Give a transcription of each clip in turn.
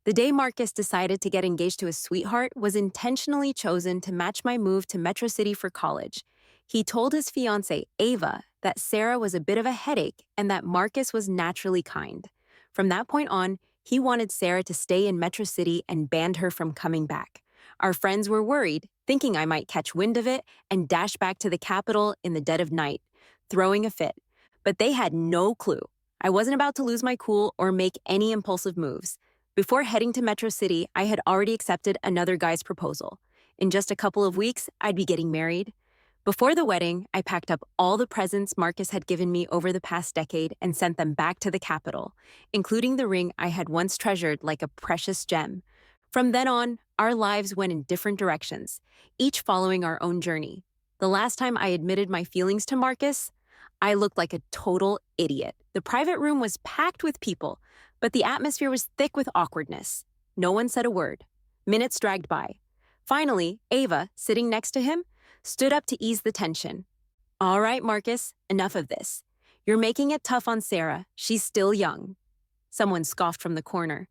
The day Marcus decided to get engaged to his sweetheart was intentionally chosen to match my move to Metro City for college. He told his fiancée, Ava, that Sarah was a bit of a headache and that Marcus was naturally kind. From that point on, he wanted Sarah to stay in Metro City and banned her from coming back. Our friends were worried, thinking I might catch wind of it and dash back to the capital in the dead of night, throwing a fit. But they had no clue. I wasn't about to lose my cool or make any impulsive moves. Before heading to Metro City, I had already accepted another guy's proposal. In just a couple of weeks, I'd be getting married. Before the wedding, I packed up all the presents Marcus had given me over the past decade and sent them back to the capital, including the ring I had once treasured like a precious gem. From then on, our lives went in different directions, each following our own journey. The last time I admitted my feelings to Marcus, I looked like a total idiot. The private room was packed with people, but the atmosphere was thick with awkwardness. No one said a word. Minutes dragged by. Finally, Ava, sitting next to him, stood up to ease the tension. All right, Marcus, enough of this. You're making it tough on Sarah. She's still young. Someone scoffed from the corner.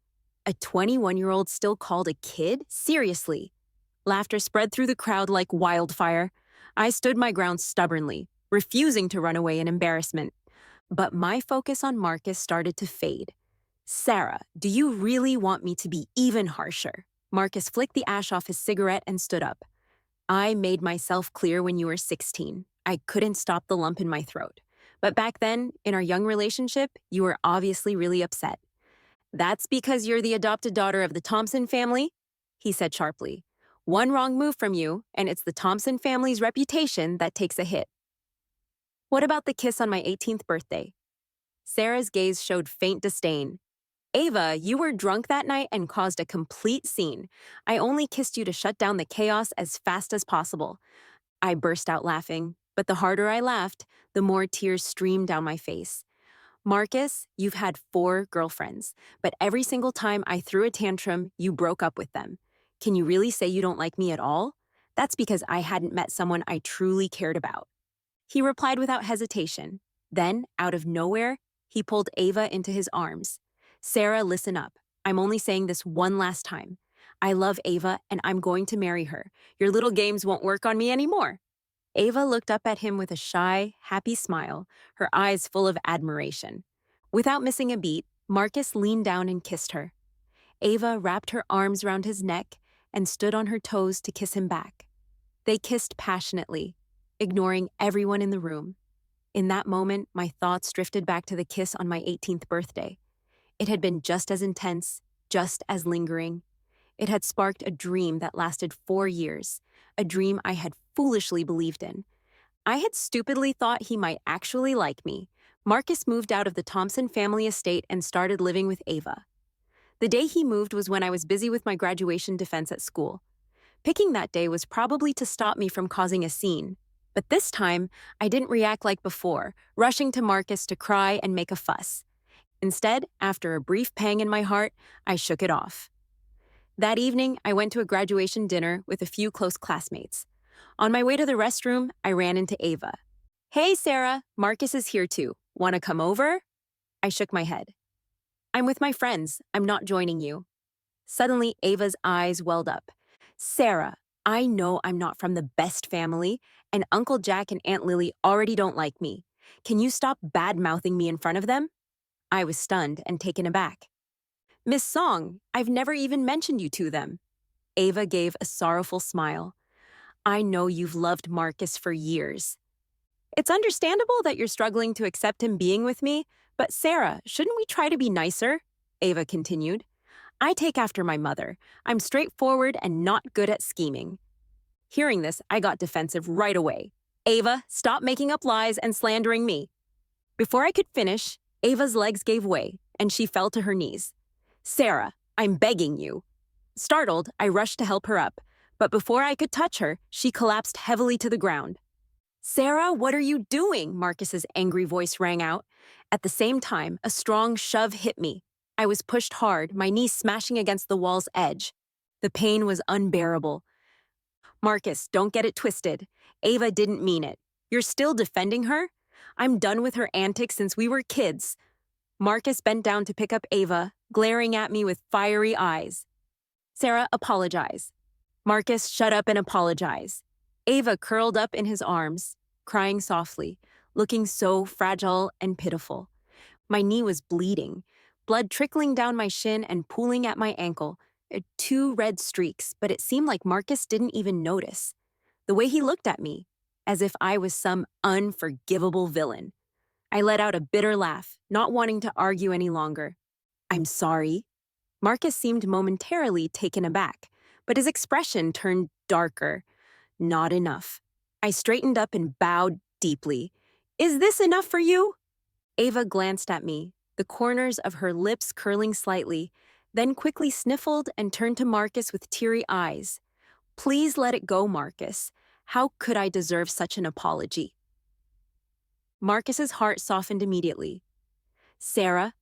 A 21-year-old still called a kid? Seriously. Laughter spread through the crowd like wildfire. I stood my ground stubbornly, refusing to run away in embarrassment. But my focus on Marcus started to fade. Sarah, do you really want me to be even harsher? Marcus flicked the ash off his cigarette and stood up. I made myself clear when you were 16. I couldn't stop the lump in my throat. But back then, in our young relationship, you were obviously really upset. That's because you're the adopted daughter of the Thompson family? He said sharply. One wrong move from you, and it's the Thompson family's reputation that takes a hit. What about the kiss on my 18th birthday? Sarah's gaze showed faint disdain. Ava, you were drunk that night and caused a complete scene. I only kissed you to shut down the chaos as fast as possible. I burst out laughing, but the harder I laughed, the more tears streamed down my face. Marcus, you've had 4 girlfriends, but every single time I threw a tantrum, you broke up with them. Can you really say you don't like me at all? That's because I hadn't met someone I truly cared about. He replied without hesitation. Then, out of nowhere, he pulled Ava into his arms. Sarah, listen up. I'm only saying this one last time. I love Ava, and I'm going to marry her. Your little games won't work on me anymore. Ava looked up at him with a shy, happy smile, her eyes full of admiration. Without missing a beat, Marcus leaned down and kissed her. Ava wrapped her arms around his neck and stood on her toes to kiss him back. They kissed passionately, ignoring everyone in the room. In that moment, my thoughts drifted back to the kiss on my 18th birthday. It had been just as intense, just as lingering. It had sparked a dream that lasted 4 years, a dream I had foolishly believed in. I had stupidly thought he might actually like me. Marcus moved out of the Thompson family estate and started living with Ava. The day he moved was when I was busy with my graduation defense at school. Picking that day was probably to stop me from causing a scene. But this time, I didn't react like before, rushing to Marcus to cry and make a fuss. Instead, after a brief pang in my heart, I shook it off. That evening, I went to a graduation dinner with a few close classmates. On my way to the restroom, I ran into Ava. Hey, Sarah, Marcus is here too. Want to come over? I shook my head. I'm with my friends. I'm not joining you. Suddenly, Ava's eyes welled up. Sarah, I know I'm not from the best family, and Uncle Jack and Aunt Lily already don't like me. Can you stop bad-mouthing me in front of them? I was stunned and taken aback. Miss Song, I've never even mentioned you to them. Ava gave a sorrowful smile. I know you've loved Marcus for years. It's understandable that you're struggling to accept him being with me, but Sarah, shouldn't we try to be nicer? Ava continued. I take after my mother. I'm straightforward and not good at scheming. Hearing this, I got defensive right away. Ava, stop making up lies and slandering me. Before I could finish, Ava's legs gave way, and she fell to her knees. Sarah, I'm begging you. Startled, I rushed to help her up, but before I could touch her, she collapsed heavily to the ground. Sarah, what are you doing? Marcus's angry voice rang out. At the same time, a strong shove hit me. I was pushed hard, my knee smashing against the wall's edge. The pain was unbearable. Marcus, don't get it twisted. Ava didn't mean it. You're still defending her? I'm done with her antics since we were kids. Marcus bent down to pick up Ava, glaring at me with fiery eyes. Sarah, apologize. Marcus, shut up and apologize. Ava curled up in his arms, crying softly, looking so fragile and pitiful. My knee was bleeding, blood trickling down my shin and pooling at my ankle. Two red streaks, but it seemed like Marcus didn't even notice. The way he looked at me, as if I was some unforgivable villain. I let out a bitter laugh, not wanting to argue any longer. I'm sorry. Marcus seemed momentarily taken aback, but his expression turned darker. Not enough. I straightened up and bowed deeply. Is this enough for you? Ava glanced at me, the corners of her lips curling slightly, then quickly sniffled and turned to Marcus with teary eyes. Please let it go, Marcus. How could I deserve such an apology? Marcus's heart softened immediately. Sarah,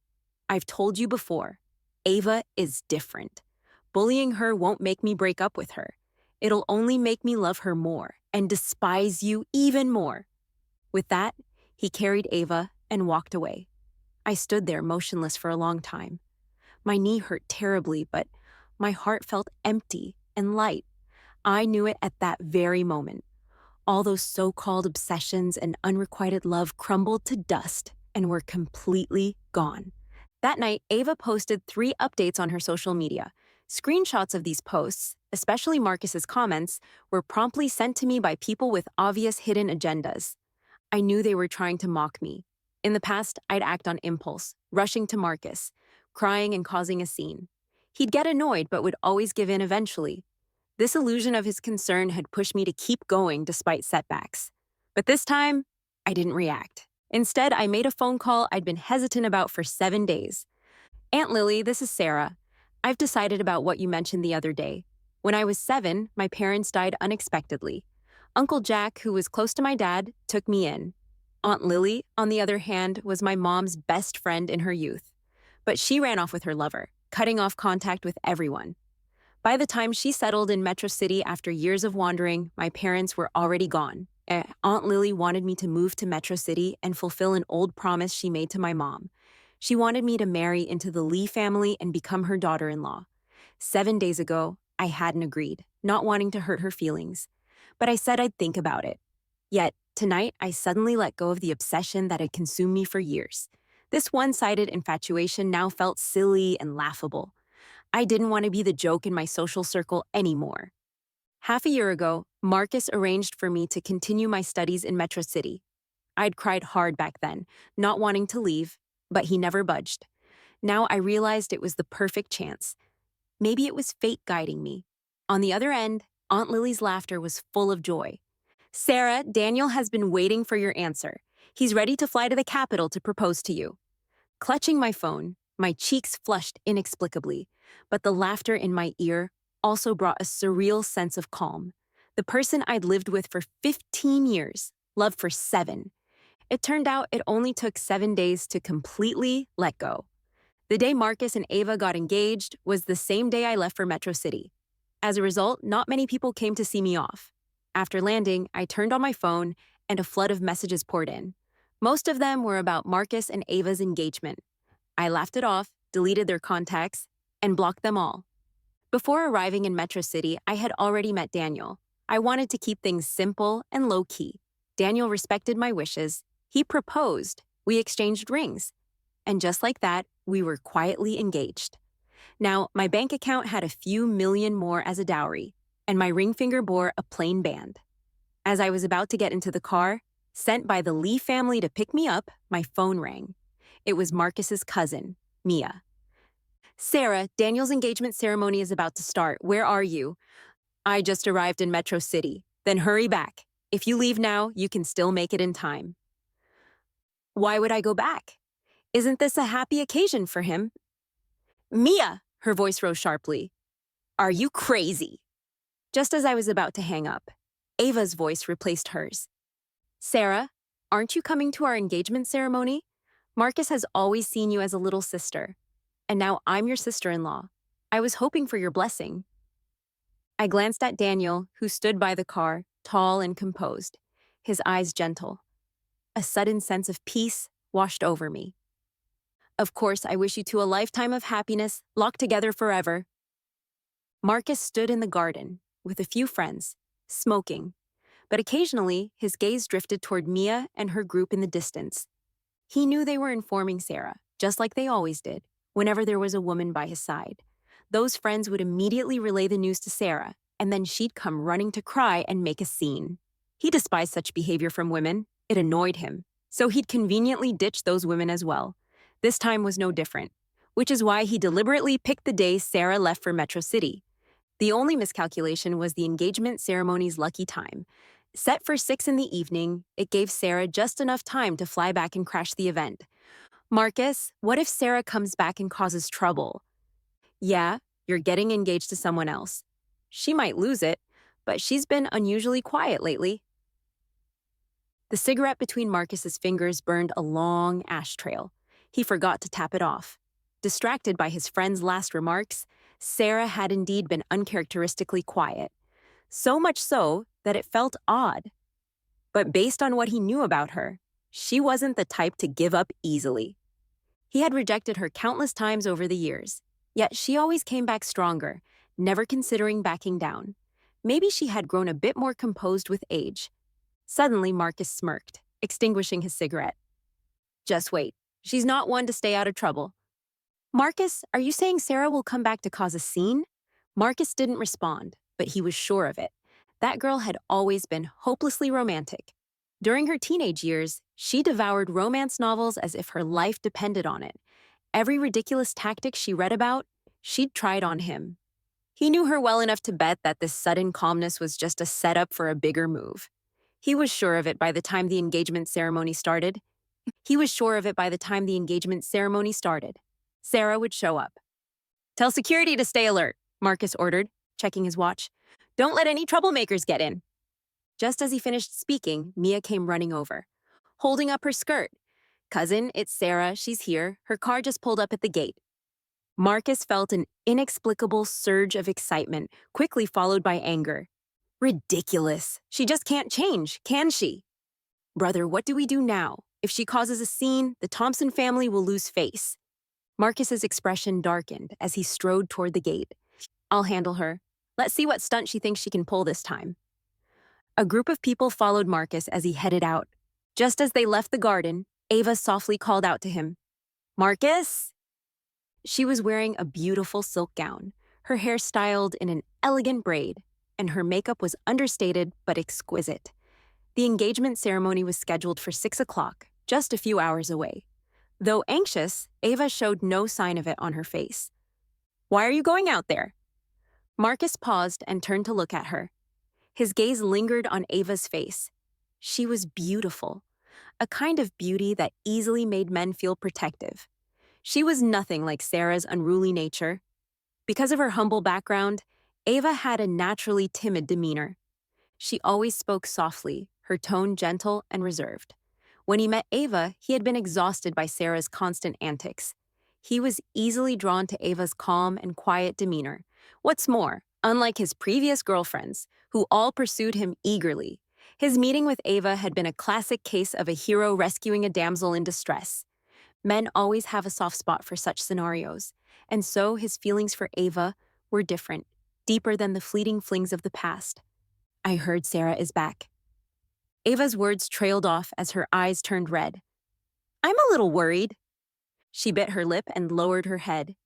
I've told you before, Ava is different. Bullying her won't make me break up with her. It'll only make me love her more and despise you even more. With that, he carried Ava and walked away. I stood there motionless for a long time. My knee hurt terribly, but my heart felt empty and light. I knew it at that very moment. All those so-called obsessions and unrequited love crumbled to dust and were completely gone. That night, Ava posted 3 updates on her social media. Screenshots of these posts, especially Marcus's comments, were promptly sent to me by people with obvious hidden agendas. I knew they were trying to mock me. In the past, I'd act on impulse, rushing to Marcus, crying and causing a scene. He'd get annoyed but would always give in eventually. This illusion of his concern had pushed me to keep going despite setbacks. But this time, I didn't react. Instead, I made a phone call I'd been hesitant about for 7 days. Aunt Lily, this is Sarah. I've decided about what you mentioned the other day. When I was 7, my parents died unexpectedly. Uncle Jack, who was close to my dad, took me in. Aunt Lily, on the other hand, was my mom's best friend in her youth. But she ran off with her lover, cutting off contact with everyone. By the time she settled in Metro City after years of wandering, my parents were already gone. Aunt Lily wanted me to move to Metro City and fulfill an old promise she made to my mom. She wanted me to marry into the Lee family and become her daughter-in-law. 7 days ago, I hadn't agreed, not wanting to hurt her feelings. But I said I'd think about it. Yet, tonight, I suddenly let go of the obsession that had consumed me for years. This one-sided infatuation now felt silly and laughable. I didn't want to be the joke in my social circle anymore. Half a year ago, Marcus arranged for me to continue my studies in Metro City. I'd cried hard back then, not wanting to leave, but he never budged. Now I realized it was the perfect chance. Maybe it was fate guiding me. On the other end, Aunt Lily's laughter was full of joy. Sarah, Daniel has been waiting for your answer. He's ready to fly to the capital to propose to you. Clutching my phone, my cheeks flushed inexplicably, but the laughter in my ear also brought a surreal sense of calm. The person I'd lived with for 15 years, loved for 7. It turned out it only took 7 days to completely let go. The day Marcus and Ava got engaged was the same day I left for Metro City. As a result, not many people came to see me off. After landing, I turned on my phone and a flood of messages poured in. Most of them were about Marcus and Ava's engagement. I laughed it off, deleted their contacts, and blocked them all. Before arriving in Metro City, I had already met Daniel. I wanted to keep things simple and low-key. Daniel respected my wishes. He proposed. We exchanged rings. And just like that, we were quietly engaged. Now, my bank account had a few million more as a dowry, and my ring finger bore a plain band. As I was about to get into the car, sent by the Lee family to pick me up, my phone rang. It was Marcus's cousin, Mia. Sarah, Daniel's engagement ceremony is about to start. Where are you? I just arrived in Metro City. Then hurry back. If you leave now, you can still make it in time. Why would I go back? Isn't this a happy occasion for him? Mia, her voice rose sharply. Are you crazy? Just as I was about to hang up, Ava's voice replaced hers. Sarah, aren't you coming to our engagement ceremony? Marcus has always seen you as a little sister. And now I'm your sister-in-law. I was hoping for your blessing. I glanced at Daniel, who stood by the car, tall and composed, his eyes gentle. A sudden sense of peace washed over me. Of course, I wish you two a lifetime of happiness, locked together forever. Marcus stood in the garden with a few friends, smoking, but occasionally his gaze drifted toward Mia and her group in the distance. He knew they were informing Sarah, just like they always did, whenever there was a woman by his side. Those friends would immediately relay the news to Sarah, and then she'd come running to cry and make a scene. He despised such behavior from women. It annoyed him. So he'd conveniently ditch those women as well. This time was no different, which is why he deliberately picked the day Sarah left for Metro City. The only miscalculation was the engagement ceremony's lucky time. Set for 6 in the evening, it gave Sarah just enough time to fly back and crash the event. Marcus, what if Sarah comes back and causes trouble? Yeah, you're getting engaged to someone else. She might lose it, but she's been unusually quiet lately. The cigarette between Marcus's fingers burned a long ash trail. He forgot to tap it off. Distracted by his friend's last remarks, Sarah had indeed been uncharacteristically quiet. So much so that it felt odd. But based on what he knew about her, she wasn't the type to give up easily. He had rejected her countless times over the years, yet she always came back stronger, never considering backing down. Maybe she had grown a bit more composed with age. Suddenly, Marcus smirked, extinguishing his cigarette. Just wait. She's not one to stay out of trouble. Marcus, are you saying Sarah will come back to cause a scene? Marcus didn't respond, but he was sure of it. That girl had always been hopelessly romantic. During her teenage years, she devoured romance novels as if her life depended on it. Every ridiculous tactic she read about, she'd tried on him. He knew her well enough to bet that this sudden calmness was just a setup for a bigger move. He was sure of it by the time the engagement ceremony started. Sarah would show up. Tell security to stay alert, Marcus ordered, checking his watch. Don't let any troublemakers get in. Just as he finished speaking, Mia came running over, holding up her skirt. Cousin, it's Sarah. She's here. Her car just pulled up at the gate. Marcus felt an inexplicable surge of excitement, quickly followed by anger. Ridiculous. She just can't change, can she? Brother, what do we do now? If she causes a scene, the Thompson family will lose face. Marcus's expression darkened as he strode toward the gate. I'll handle her. Let's see what stunt she thinks she can pull this time. A group of people followed Marcus as he headed out. Just as they left the garden, Ava softly called out to him. Marcus? She was wearing a beautiful silk gown, her hair styled in an elegant braid, and her makeup was understated but exquisite. The engagement ceremony was scheduled for 6 o'clock, just a few hours away. Though anxious, Ava showed no sign of it on her face. Why are you going out there? Marcus paused and turned to look at her. His gaze lingered on Ava's face. She was beautiful, a kind of beauty that easily made men feel protective. She was nothing like Sarah's unruly nature. Because of her humble background, Ava had a naturally timid demeanor. She always spoke softly, her tone gentle and reserved. When he met Ava, he had been exhausted by Sarah's constant antics. He was easily drawn to Ava's calm and quiet demeanor. What's more, unlike his previous girlfriends, who all pursued him eagerly, his meeting with Ava had been a classic case of a hero rescuing a damsel in distress. Men always have a soft spot for such scenarios, and so his feelings for Ava were different, deeper than the fleeting flings of the past. I heard Sarah is back. Ava's words trailed off as her eyes turned red. I'm a little worried. She bit her lip and lowered her head.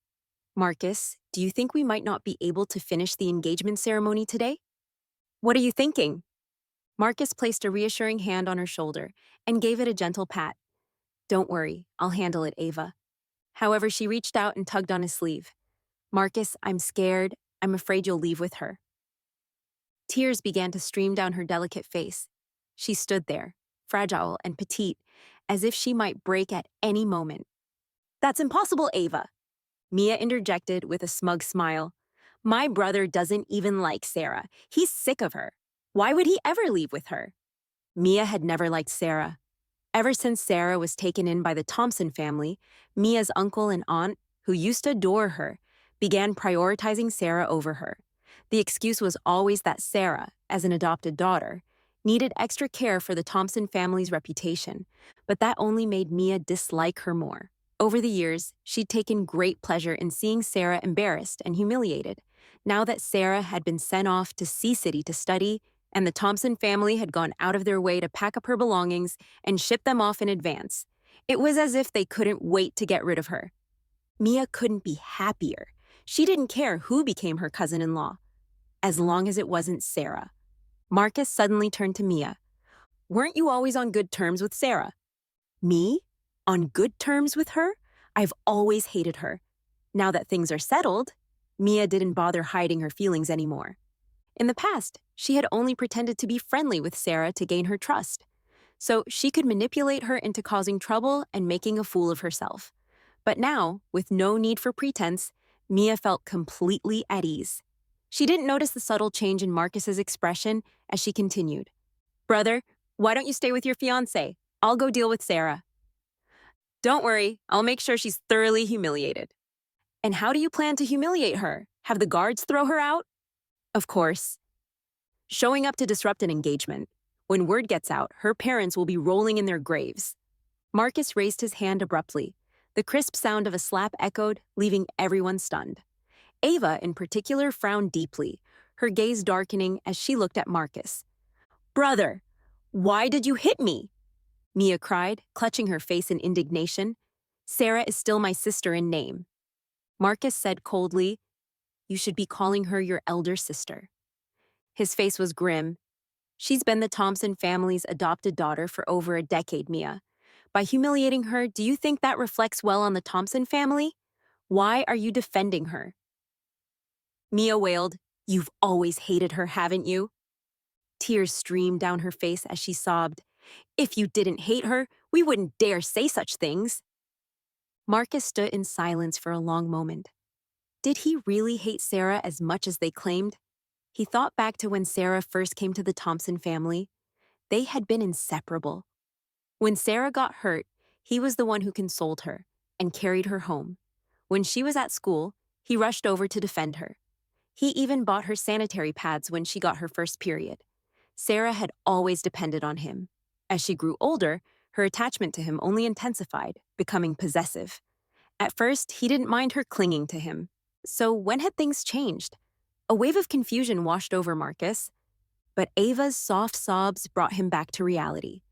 Marcus, do you think we might not be able to finish the engagement ceremony today? What are you thinking? Marcus placed a reassuring hand on her shoulder and gave it a gentle pat. Don't worry, I'll handle it, Ava. However, she reached out and tugged on his sleeve. Marcus, I'm scared. I'm afraid you'll leave with her. Tears began to stream down her delicate face. She stood there, fragile and petite, as if she might break at any moment. That's impossible, Ava. Mia interjected with a smug smile. My brother doesn't even like Sarah. He's sick of her. Why would he ever leave with her? Mia had never liked Sarah. Ever since Sarah was taken in by the Thompson family, Mia's uncle and aunt, who used to adore her, began prioritizing Sarah over her. The excuse was always that Sarah, as an adopted daughter, needed extra care for the Thompson family's reputation, but that only made Mia dislike her more. Over the years, she'd taken great pleasure in seeing Sarah embarrassed and humiliated. Now that Sarah had been sent off to Sea City to study, and the Thompson family had gone out of their way to pack up her belongings and ship them off in advance, it was as if they couldn't wait to get rid of her. Mia couldn't be happier. She didn't care who became her cousin-in-law, as long as it wasn't Sarah. Marcus suddenly turned to Mia. "Weren't you always on good terms with Sarah?" "Me? On good terms with her? I've always hated her." Now that things are settled, Mia didn't bother hiding her feelings anymore. In the past, she had only pretended to be friendly with Sarah to gain her trust, so she could manipulate her into causing trouble and making a fool of herself. But now, with no need for pretense, Mia felt completely at ease. She didn't notice the subtle change in Marcus's expression as she continued. "Brother, why don't you stay with your fiancé? I'll go deal with Sarah." "Don't worry, I'll make sure she's thoroughly humiliated." "And how do you plan to humiliate her? Have the guards throw her out?" "Of course. Showing up to disrupt an engagement. When word gets out, her parents will be rolling in their graves." Marcus raised his hand abruptly. The crisp sound of a slap echoed, leaving everyone stunned. Ava, in particular, frowned deeply, her gaze darkening as she looked at Marcus. "Brother, why did you hit me?" Mia cried, clutching her face in indignation. "Sarah is still my sister in name." Marcus said coldly, "You should be calling her your elder sister." His face was grim. "She's been the Thompson family's adopted daughter for over a decade, Mia. By humiliating her, do you think that reflects well on the Thompson family? Why are you defending her?" Mia wailed, "You've always hated her, haven't you?" Tears streamed down her face as she sobbed. "If you didn't hate her, we wouldn't dare say such things." Marcus stood in silence for a long moment. Did he really hate Sarah as much as they claimed? He thought back to when Sarah first came to the Thompson family. They had been inseparable. When Sarah got hurt, he was the one who consoled her and carried her home. When she was at school, he rushed over to defend her. He even bought her sanitary pads when she got her first period. Sarah had always depended on him. As she grew older, her attachment to him only intensified, becoming possessive. At first, he didn't mind her clinging to him. So when had things changed? A wave of confusion washed over Marcus, but Ava's soft sobs brought him back to reality.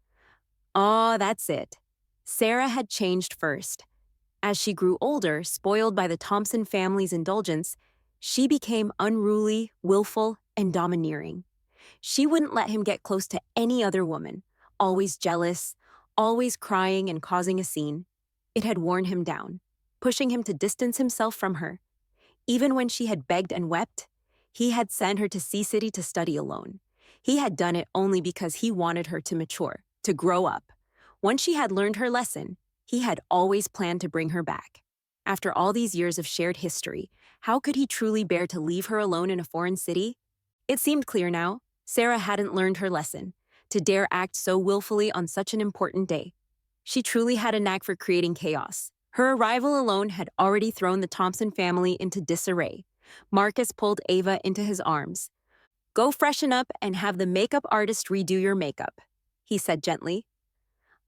Oh, that's it. Sarah had changed first. As she grew older, spoiled by the Thompson family's indulgence, she became unruly, willful, and domineering. She wouldn't let him get close to any other woman, always jealous, always crying and causing a scene. It had worn him down, pushing him to distance himself from her. Even when she had begged and wept, he had sent her to Sea City to study alone. He had done it only because he wanted her to mature, to grow up. Once she had learned her lesson, he had always planned to bring her back. After all these years of shared history, how could he truly bear to leave her alone in a foreign city? It seemed clear now. Sarah hadn't learned her lesson, to dare act so willfully on such an important day. She truly had a knack for creating chaos. Her arrival alone had already thrown the Thompson family into disarray. Marcus pulled Ava into his arms. "Go freshen up and have the makeup artist redo your makeup," he said gently.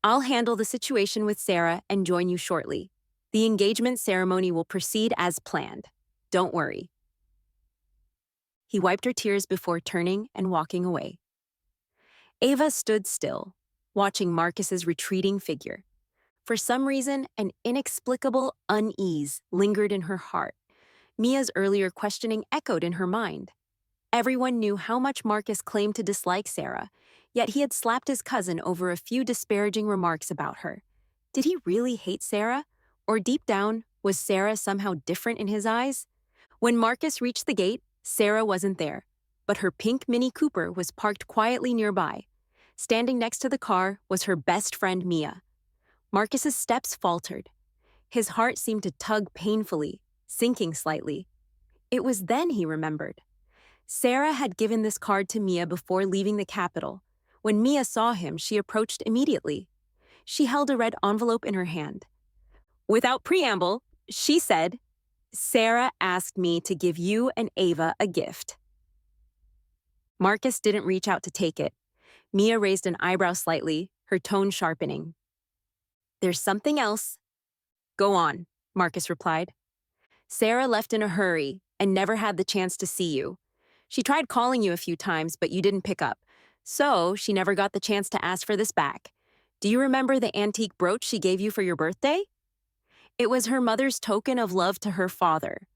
"I'll handle the situation with Sarah and join you shortly. The engagement ceremony will proceed as planned. Don't worry." He wiped her tears before turning and walking away. Ava stood still, watching Marcus's retreating figure. For some reason, an inexplicable unease lingered in her heart. Mia's earlier questioning echoed in her mind. Everyone knew how much Marcus claimed to dislike Sarah, yet he had slapped his cousin over a few disparaging remarks about her. Did he really hate Sarah? Or deep down, was Sarah somehow different in his eyes? When Marcus reached the gate, Sarah wasn't there, but her pink Mini Cooper was parked quietly nearby. Standing next to the car was her best friend Mia. Marcus's steps faltered. His heart seemed to tug painfully, sinking slightly. It was then he remembered. Sarah had given this card to Mia before leaving the capital. When Mia saw him, she approached immediately. She held a red envelope in her hand. Without preamble, she said, "Sarah asked me to give you and Ava a gift." Marcus didn't reach out to take it. Mia raised an eyebrow slightly, her tone sharpening. "There's something else." Go on, Marcus replied. Sarah left in a hurry and never had the chance to see you. She tried calling you a few times, but you didn't pick up. So she never got the chance to ask for this back. Do you remember the antique brooch she gave you for your birthday? It was her mother's token of love to her father.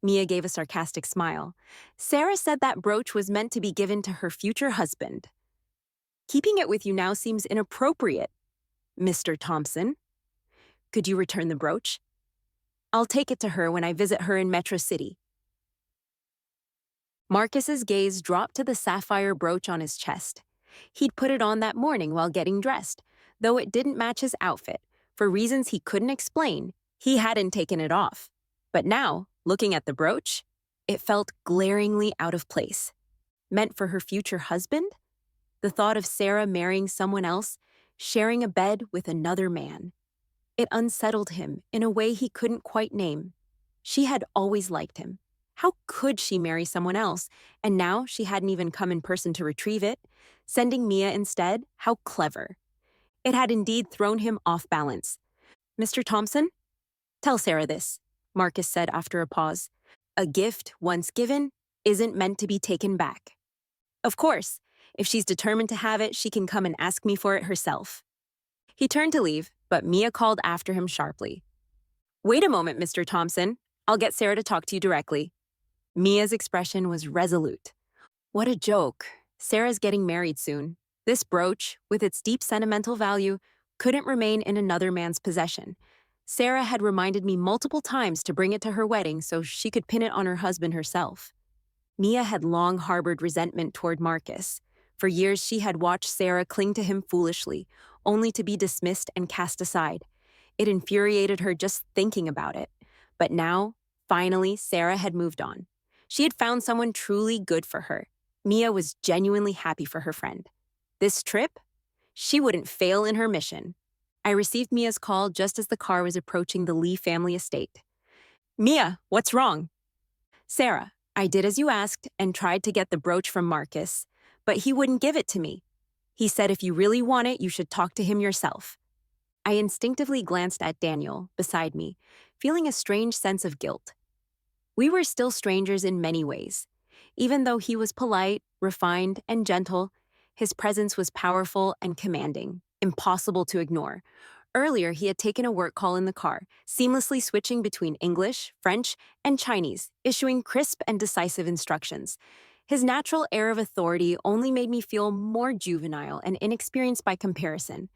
Mia gave a sarcastic smile. Sarah said that brooch was meant to be given to her future husband. Keeping it with you now seems inappropriate, Mr. Thompson. Could you return the brooch? I'll take it to her when I visit her in Metro City. Marcus's gaze dropped to the sapphire brooch on his chest. He'd put it on that morning while getting dressed, though it didn't match his outfit. For reasons he couldn't explain, he hadn't taken it off. But now, looking at the brooch, it felt glaringly out of place. Meant for her future husband? The thought of Sarah marrying someone else, sharing a bed with another man. It unsettled him in a way he couldn't quite name. She had always liked him. How could she marry someone else? And now she hadn't even come in person to retrieve it. Sending Mia instead? How clever. It had indeed thrown him off balance. Mr. Thompson? Tell Sarah this, Marcus said after a pause. A gift, once given, isn't meant to be taken back. Of course, if she's determined to have it, she can come and ask me for it herself. He turned to leave, but Mia called after him sharply. Wait a moment, Mr. Thompson. I'll get Sarah to talk to you directly. Mia's expression was resolute. What a joke. Sarah's getting married soon. This brooch, with its deep sentimental value, couldn't remain in another man's possession. Sarah had reminded me multiple times to bring it to her wedding so she could pin it on her husband herself. Mia had long harbored resentment toward Marcus. For years, she had watched Sarah cling to him foolishly, only to be dismissed and cast aside. It infuriated her just thinking about it. But now, finally, Sarah had moved on. She had found someone truly good for her. Mia was genuinely happy for her friend. This trip? She wouldn't fail in her mission. I received Mia's call just as the car was approaching the Lee family estate. Mia, what's wrong? Sarah, I did as you asked and tried to get the brooch from Marcus, but he wouldn't give it to me. He said if you really want it, you should talk to him yourself. I instinctively glanced at Daniel, beside me, feeling a strange sense of guilt. We were still strangers in many ways. Even though he was polite, refined, and gentle, his presence was powerful and commanding, impossible to ignore. Earlier, he had taken a work call in the car, seamlessly switching between English, French, and Chinese, issuing crisp and decisive instructions. His natural air of authority only made me feel more juvenile and inexperienced by comparison.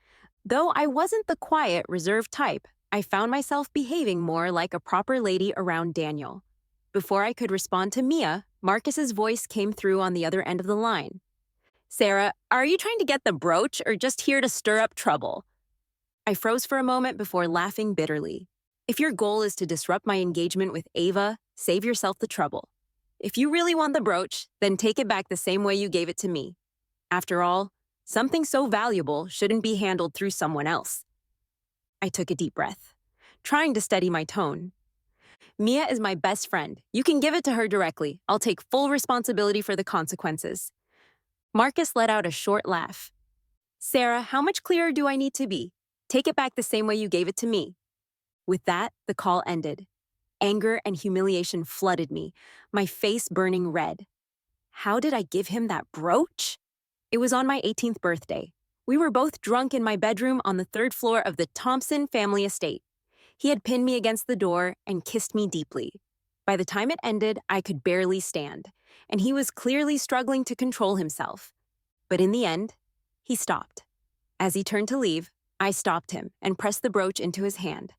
Though I wasn't the quiet, reserved type, I found myself behaving more like a proper lady around Daniel. Before I could respond to Mia, Marcus's voice came through on the other end of the line. Sarah, are you trying to get the brooch or just here to stir up trouble? I froze for a moment before laughing bitterly. If your goal is to disrupt my engagement with Ava, save yourself the trouble. If you really want the brooch, then take it back the same way you gave it to me. After all, something so valuable shouldn't be handled through someone else. I took a deep breath, trying to steady my tone. Mia is my best friend. You can give it to her directly. I'll take full responsibility for the consequences. Marcus let out a short laugh. Sarah, how much clearer do I need to be? Take it back the same way you gave it to me. With that, the call ended. Anger and humiliation flooded me, my face burning red. How did I give him that brooch? It was on my 18th birthday. We were both drunk in my bedroom on the third floor of the Thompson family estate. He had pinned me against the door and kissed me deeply. By the time it ended, I could barely stand, and he was clearly struggling to control himself. But in the end, he stopped. As he turned to leave, I stopped him and pressed the brooch into his hand.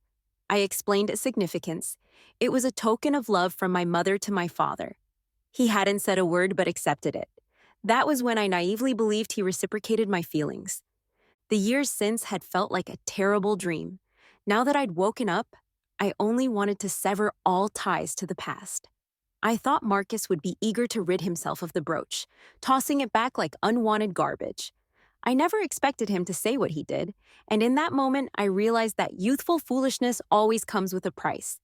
I explained its significance. It was a token of love from my mother to my father. He hadn't said a word but accepted it. That was when I naively believed he reciprocated my feelings. The years since had felt like a terrible dream. Now that I'd woken up, I only wanted to sever all ties to the past. I thought Marcus would be eager to rid himself of the brooch, tossing it back like unwanted garbage. I never expected him to say what he did, and in that moment, I realized that youthful foolishness always comes with a price.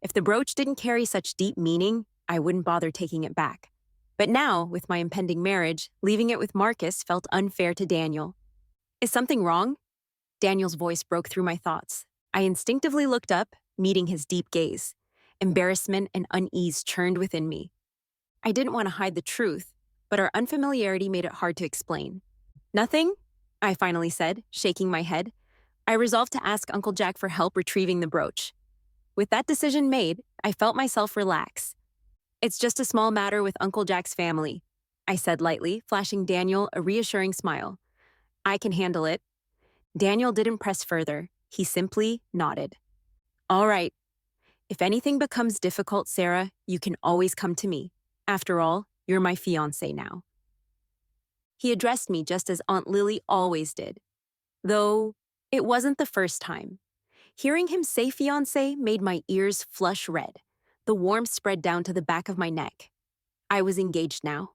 If the brooch didn't carry such deep meaning, I wouldn't bother taking it back. But now, with my impending marriage, leaving it with Marcus felt unfair to Daniel. Is something wrong? Daniel's voice broke through my thoughts. I instinctively looked up, meeting his deep gaze. Embarrassment and unease churned within me. I didn't want to hide the truth, but our unfamiliarity made it hard to explain. Nothing, I finally said, shaking my head. I resolved to ask Uncle Jack for help retrieving the brooch. With that decision made, I felt myself relax. It's just a small matter with Uncle Jack's family, I said lightly, flashing Daniel a reassuring smile. I can handle it. Daniel didn't press further. He simply nodded. All right. If anything becomes difficult, Sarah, you can always come to me. After all, you're my fiancé now. He addressed me just as Aunt Lily always did. Though it wasn't the first time. Hearing him say fiancé made my ears flush red. The warmth spread down to the back of my neck. I was engaged now.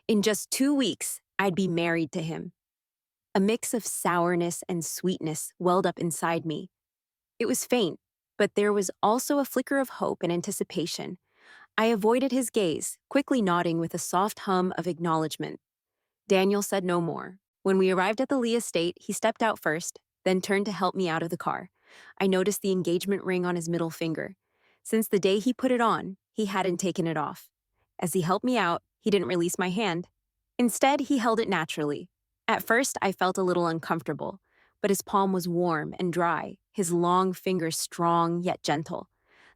In just 2 weeks, I'd be married to him. A mix of sourness and sweetness welled up inside me. It was faint, but there was also a flicker of hope and anticipation. I avoided his gaze, quickly nodding with a soft hum of acknowledgement. Daniel said no more. When we arrived at the Lee estate, he stepped out first, then turned to help me out of the car. I noticed the engagement ring on his middle finger. Since the day he put it on, he hadn't taken it off. As he helped me out, he didn't release my hand. Instead, he held it naturally. At first, I felt a little uncomfortable, but his palm was warm and dry, his long fingers strong yet gentle.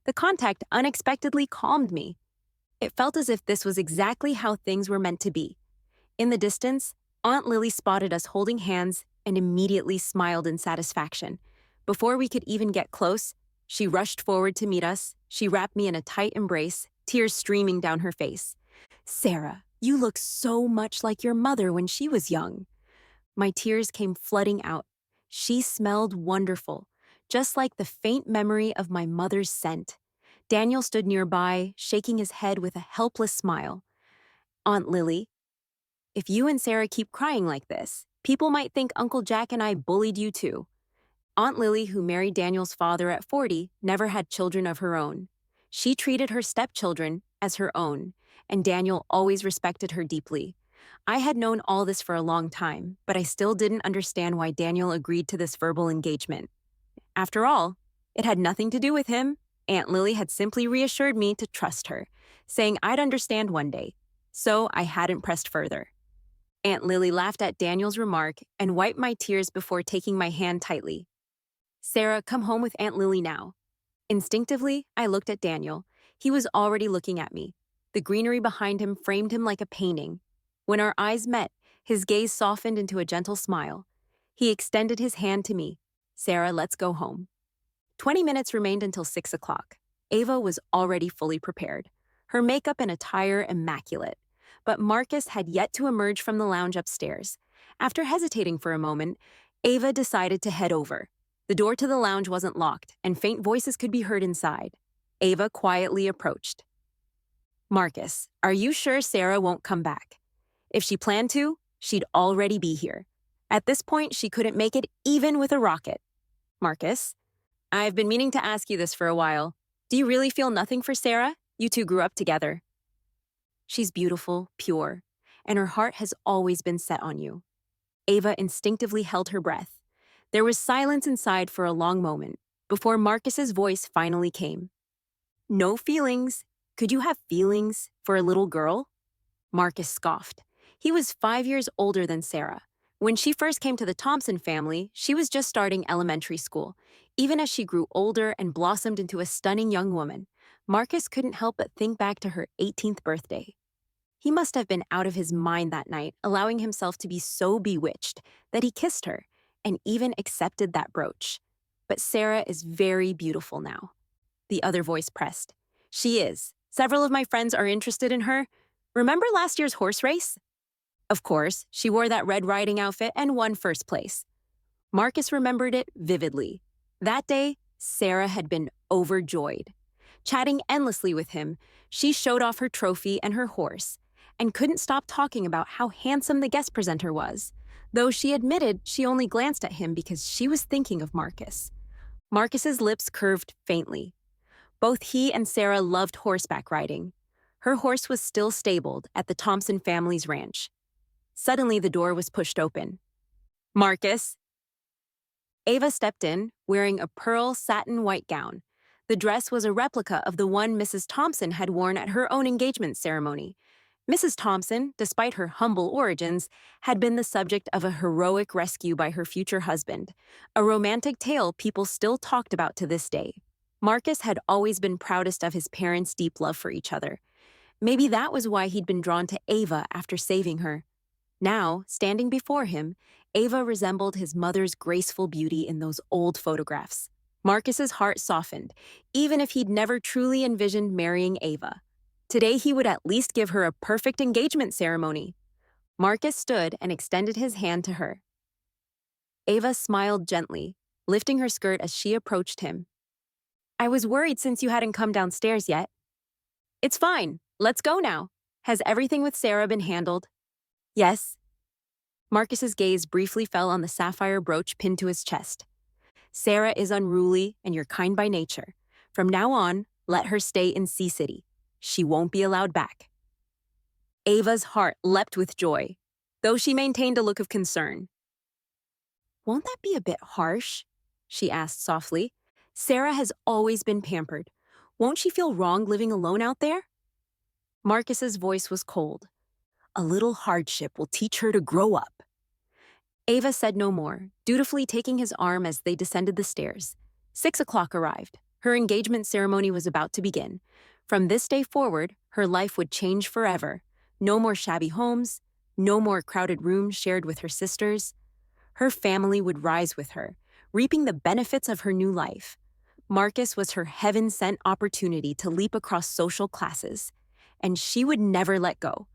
The contact unexpectedly calmed me. It felt as if this was exactly how things were meant to be. In the distance, Aunt Lily spotted us holding hands and immediately smiled in satisfaction. Before we could even get close, she rushed forward to meet us. She wrapped me in a tight embrace, tears streaming down her face. Sarah, you look so much like your mother when she was young. My tears came flooding out. She smelled wonderful, just like the faint memory of my mother's scent. Daniel stood nearby, shaking his head with a helpless smile. Aunt Lily, if you and Sarah keep crying like this, people might think Uncle Jack and I bullied you too. Aunt Lily, who married Daniel's father at 40, never had children of her own. She treated her stepchildren as her own, and Daniel always respected her deeply. I had known all this for a long time, but I still didn't understand why Daniel agreed to this verbal engagement. After all, it had nothing to do with him. Aunt Lily had simply reassured me to trust her, saying I'd understand one day. So I hadn't pressed further. Aunt Lily laughed at Daniel's remark and wiped my tears before taking my hand tightly. Sarah, come home with Aunt Lily now. Instinctively, I looked at Daniel. He was already looking at me. The greenery behind him framed him like a painting. When our eyes met, his gaze softened into a gentle smile. He extended his hand to me. Sarah, let's go home. 20 minutes remained until 6 o'clock. Ava was already fully prepared, her makeup and attire immaculate. But Marcus had yet to emerge from the lounge upstairs. After hesitating for a moment, Ava decided to head over. The door to the lounge wasn't locked, and faint voices could be heard inside. Ava quietly approached. Marcus, are you sure Sarah won't come back? If she planned to, she'd already be here. At this point, she couldn't make it even with a rocket. Marcus, I've been meaning to ask you this for a while. Do you really feel nothing for Sarah? You two grew up together. She's beautiful, pure, and her heart has always been set on you. Ava instinctively held her breath. There was silence inside for a long moment, before Marcus's voice finally came. No feelings. Could you have feelings for a little girl? Marcus scoffed. He was 5 years older than Sarah. When she first came to the Thompson family, she was just starting elementary school. Even as she grew older and blossomed into a stunning young woman, Marcus couldn't help but think back to her 18th birthday. He must have been out of his mind that night, allowing himself to be so bewitched that he kissed her and even accepted that brooch. But Sarah is very beautiful now. The other voice pressed. She is. Several of my friends are interested in her. Remember last year's horse race? Of course, she wore that Red Riding outfit and won first place. Marcus remembered it vividly. That day, Sarah had been overjoyed. Chatting endlessly with him, she showed off her trophy and her horse, and couldn't stop talking about how handsome the guest presenter was, though she admitted she only glanced at him because she was thinking of Marcus. Marcus's lips curved faintly. Both he and Sarah loved horseback riding. Her horse was still stabled at the Thompson family's ranch. Suddenly, the door was pushed open. Marcus, Ava stepped in, wearing a pearl satin white gown. The dress was a replica of the one Mrs. Thompson had worn at her own engagement ceremony. Mrs. Thompson, despite her humble origins, had been the subject of a heroic rescue by her future husband, a romantic tale people still talked about to this day. Marcus had always been proudest of his parents' deep love for each other. Maybe that was why he'd been drawn to Ava after saving her. Now, standing before him, Ava resembled his mother's graceful beauty in those old photographs. Marcus's heart softened, even if he'd never truly envisioned marrying Ava. Today he would at least give her a perfect engagement ceremony. Marcus stood and extended his hand to her. Ava smiled gently, lifting her skirt as she approached him. "I was worried since you hadn't come downstairs yet." "It's fine. Let's go now. Has everything with Sarah been handled?" "Yes." Marcus's gaze briefly fell on the sapphire brooch pinned to his chest. "Sarah is unruly and you're kind by nature. From now on, let her stay in Sea City. She won't be allowed back." Ava's heart leapt with joy, though she maintained a look of concern. "Won't that be a bit harsh?" she asked softly. "Sarah has always been pampered. Won't she feel wrong living alone out there?" Marcus's voice was cold. "A little hardship will teach her to grow up." Ava said no more, dutifully taking his arm as they descended the stairs. 6 o'clock arrived. Her engagement ceremony was about to begin. From this day forward, her life would change forever. No more shabby homes, no more crowded rooms shared with her sisters. Her family would rise with her, reaping the benefits of her new life. Marcus was her heaven-sent opportunity to leap across social classes, and she would never let go.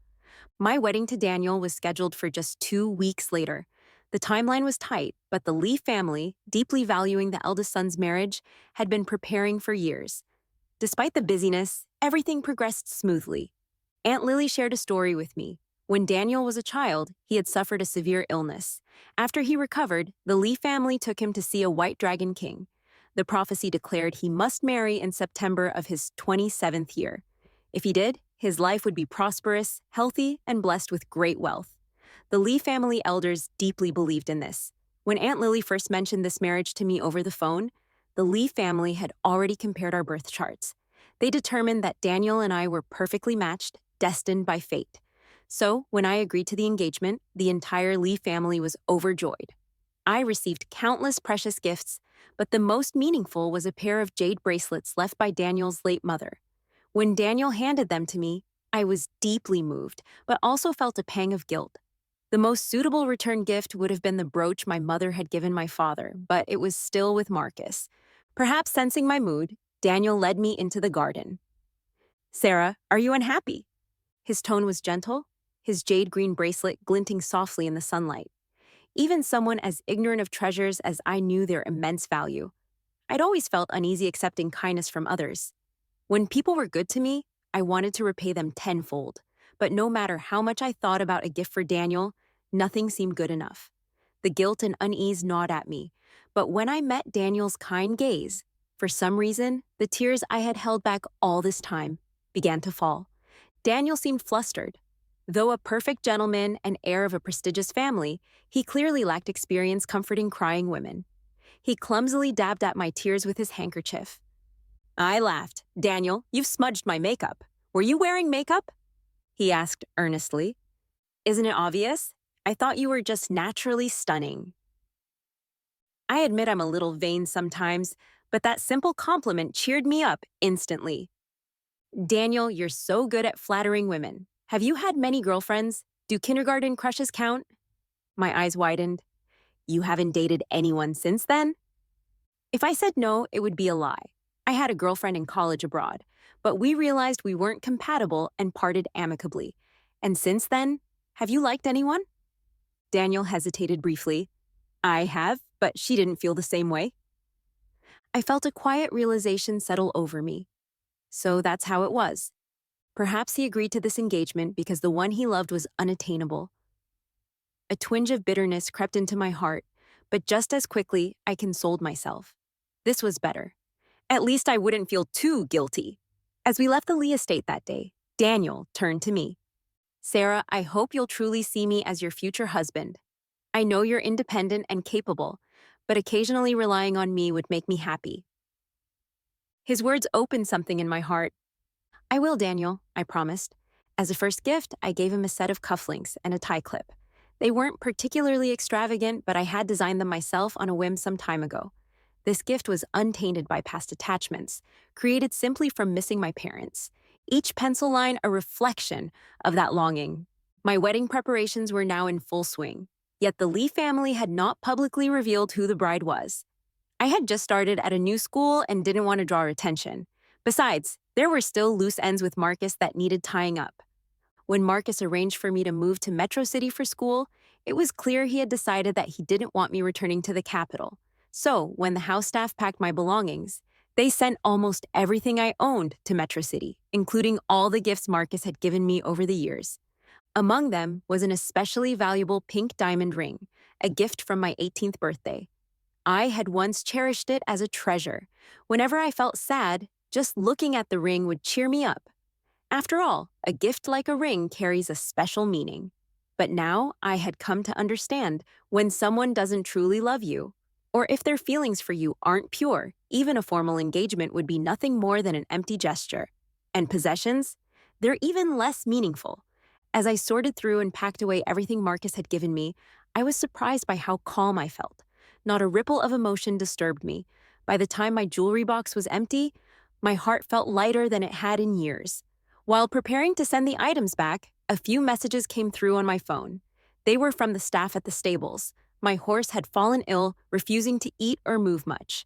My wedding to Daniel was scheduled for just 2 weeks later. The timeline was tight, but the Lee family, deeply valuing the eldest son's marriage, had been preparing for years. Despite the busyness, everything progressed smoothly. Aunt Lily shared a story with me. When Daniel was a child, he had suffered a severe illness. After he recovered, the Lee family took him to see a white dragon king. The prophecy declared he must marry in September of his 27th year. If he did, his life would be prosperous, healthy, and blessed with great wealth. The Lee family elders deeply believed in this. When Aunt Lily first mentioned this marriage to me over the phone, the Lee family had already compared our birth charts. They determined that Daniel and I were perfectly matched, destined by fate. So, when I agreed to the engagement, the entire Lee family was overjoyed. I received countless precious gifts, but the most meaningful was a pair of jade bracelets left by Daniel's late mother. When Daniel handed them to me, I was deeply moved, but also felt a pang of guilt. The most suitable return gift would have been the brooch my mother had given my father, but it was still with Marcus. Perhaps sensing my mood, Daniel led me into the garden. "Sarah, are you unhappy?" His tone was gentle, his jade green bracelet glinting softly in the sunlight. Even someone as ignorant of treasures as I knew their immense value. I'd always felt uneasy accepting kindness from others. When people were good to me, I wanted to repay them tenfold. But no matter how much I thought about a gift for Daniel, nothing seemed good enough. The guilt and unease gnawed at me. But when I met Daniel's kind gaze, for some reason, the tears I had held back all this time began to fall. Daniel seemed flustered. Though a perfect gentleman and heir of a prestigious family, he clearly lacked experience comforting crying women. He clumsily dabbed at my tears with his handkerchief. I laughed. "Daniel, you've smudged my makeup. Were you wearing makeup?" he asked earnestly. "Isn't it obvious? I thought you were just naturally stunning." I admit I'm a little vain sometimes, but that simple compliment cheered me up instantly. "Daniel, you're so good at flattering women. Have you had many girlfriends? Do kindergarten crushes count?" My eyes widened. "You haven't dated anyone since then?" If I said no, it would be a lie. I had a girlfriend in college abroad, but we realized we weren't compatible and parted amicably. And since then, have you liked anyone? Daniel hesitated briefly. "I have, but she didn't feel the same way." I felt a quiet realization settle over me. So that's how it was. Perhaps he agreed to this engagement because the one he loved was unattainable. A twinge of bitterness crept into my heart, but just as quickly, I consoled myself. This was better. At least I wouldn't feel too guilty. As we left the Lee estate that day, Daniel turned to me. "Sarah, I hope you'll truly see me as your future husband. I know you're independent and capable, but occasionally relying on me would make me happy. His words opened something in my heart. I will, Daniel, I promised. As a first gift, I gave him a set of cufflinks and a tie clip. They weren't particularly extravagant, but I had designed them myself on a whim some time ago. This gift was untainted by past attachments, created simply from missing my parents. Each pencil line a reflection of that longing. My wedding preparations were now in full swing, yet the Lee family had not publicly revealed who the bride was. I had just started at a new school and didn't want to draw attention. Besides, there were still loose ends with Marcus that needed tying up. When Marcus arranged for me to move to Metro City for school, it was clear he had decided that he didn't want me returning to the capital. So, when the house staff packed my belongings, they sent almost everything I owned to Metro City, including all the gifts Marcus had given me over the years. Among them was an especially valuable pink diamond ring, a gift from my 18th birthday. I had once cherished it as a treasure. Whenever I felt sad, just looking at the ring would cheer me up. After all, a gift like a ring carries a special meaning. But now I had come to understand when someone doesn't truly love you, or if their feelings for you aren't pure, even a formal engagement would be nothing more than an empty gesture. And possessions? They're even less meaningful. As I sorted through and packed away everything Marcus had given me, I was surprised by how calm I felt. Not a ripple of emotion disturbed me. By the time my jewelry box was empty, my heart felt lighter than it had in years. While preparing to send the items back, a few messages came through on my phone. They were from the staff at the stables. My horse had fallen ill, refusing to eat or move much.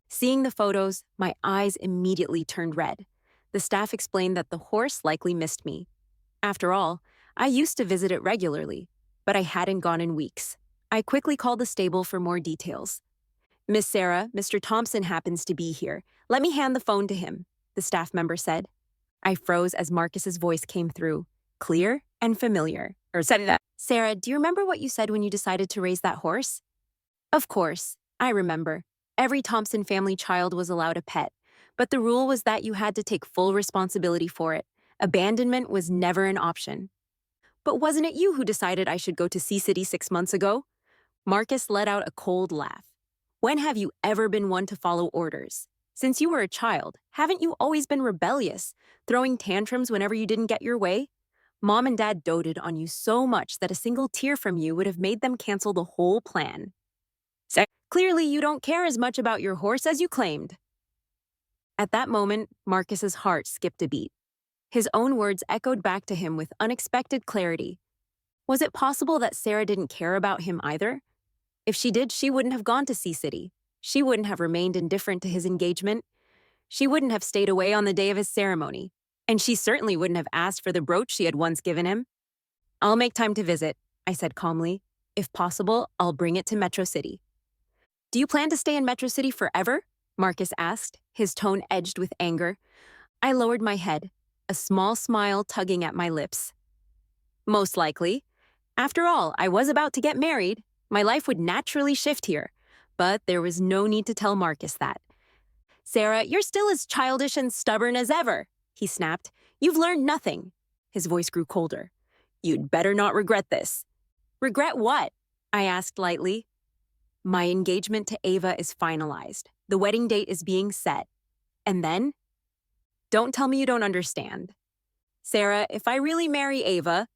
Seeing the photos, my eyes immediately turned red. The staff explained that the horse likely missed me. After all, I used to visit it regularly, but I hadn't gone in weeks. I quickly called the stable for more details. Miss Sarah, Mr. Thompson happens to be here. Let me hand the phone to him, the staff member said. I froze as Marcus's voice came through, clear and familiar. Sarah, do you remember what you said when you decided to raise that horse? Of course, I remember. Every Thompson family child was allowed a pet, but the rule was that you had to take full responsibility for it. Abandonment was never an option. But wasn't it you who decided I should go to Sea City 6 months ago? Marcus let out a cold laugh. When have you ever been one to follow orders? Since you were a child, haven't you always been rebellious, throwing tantrums whenever you didn't get your way? Mom and Dad doted on you so much that a single tear from you would have made them cancel the whole plan. Clearly, you don't care as much about your horse as you claimed. At that moment, Marcus's heart skipped a beat. His own words echoed back to him with unexpected clarity. Was it possible that Sarah didn't care about him either? If she did, she wouldn't have gone to Sea City. She wouldn't have remained indifferent to his engagement. She wouldn't have stayed away on the day of his ceremony. And she certainly wouldn't have asked for the brooch she had once given him. I'll make time to visit, I said calmly. If possible, I'll bring it to Metro City. Do you plan to stay in Metro City forever? Marcus asked, his tone edged with anger. I lowered my head, a small smile tugging at my lips. Most likely. After all, I was about to get married. My life would naturally shift here. But there was no need to tell Marcus that. Sarah, you're still as childish and stubborn as ever, he snapped. You've learned nothing. His voice grew colder. You'd better not regret this. Regret what? I asked lightly. My engagement to Ava is finalized. The wedding date is being set. And then? Don't tell me you don't understand. Sarah, if I really marry Ava,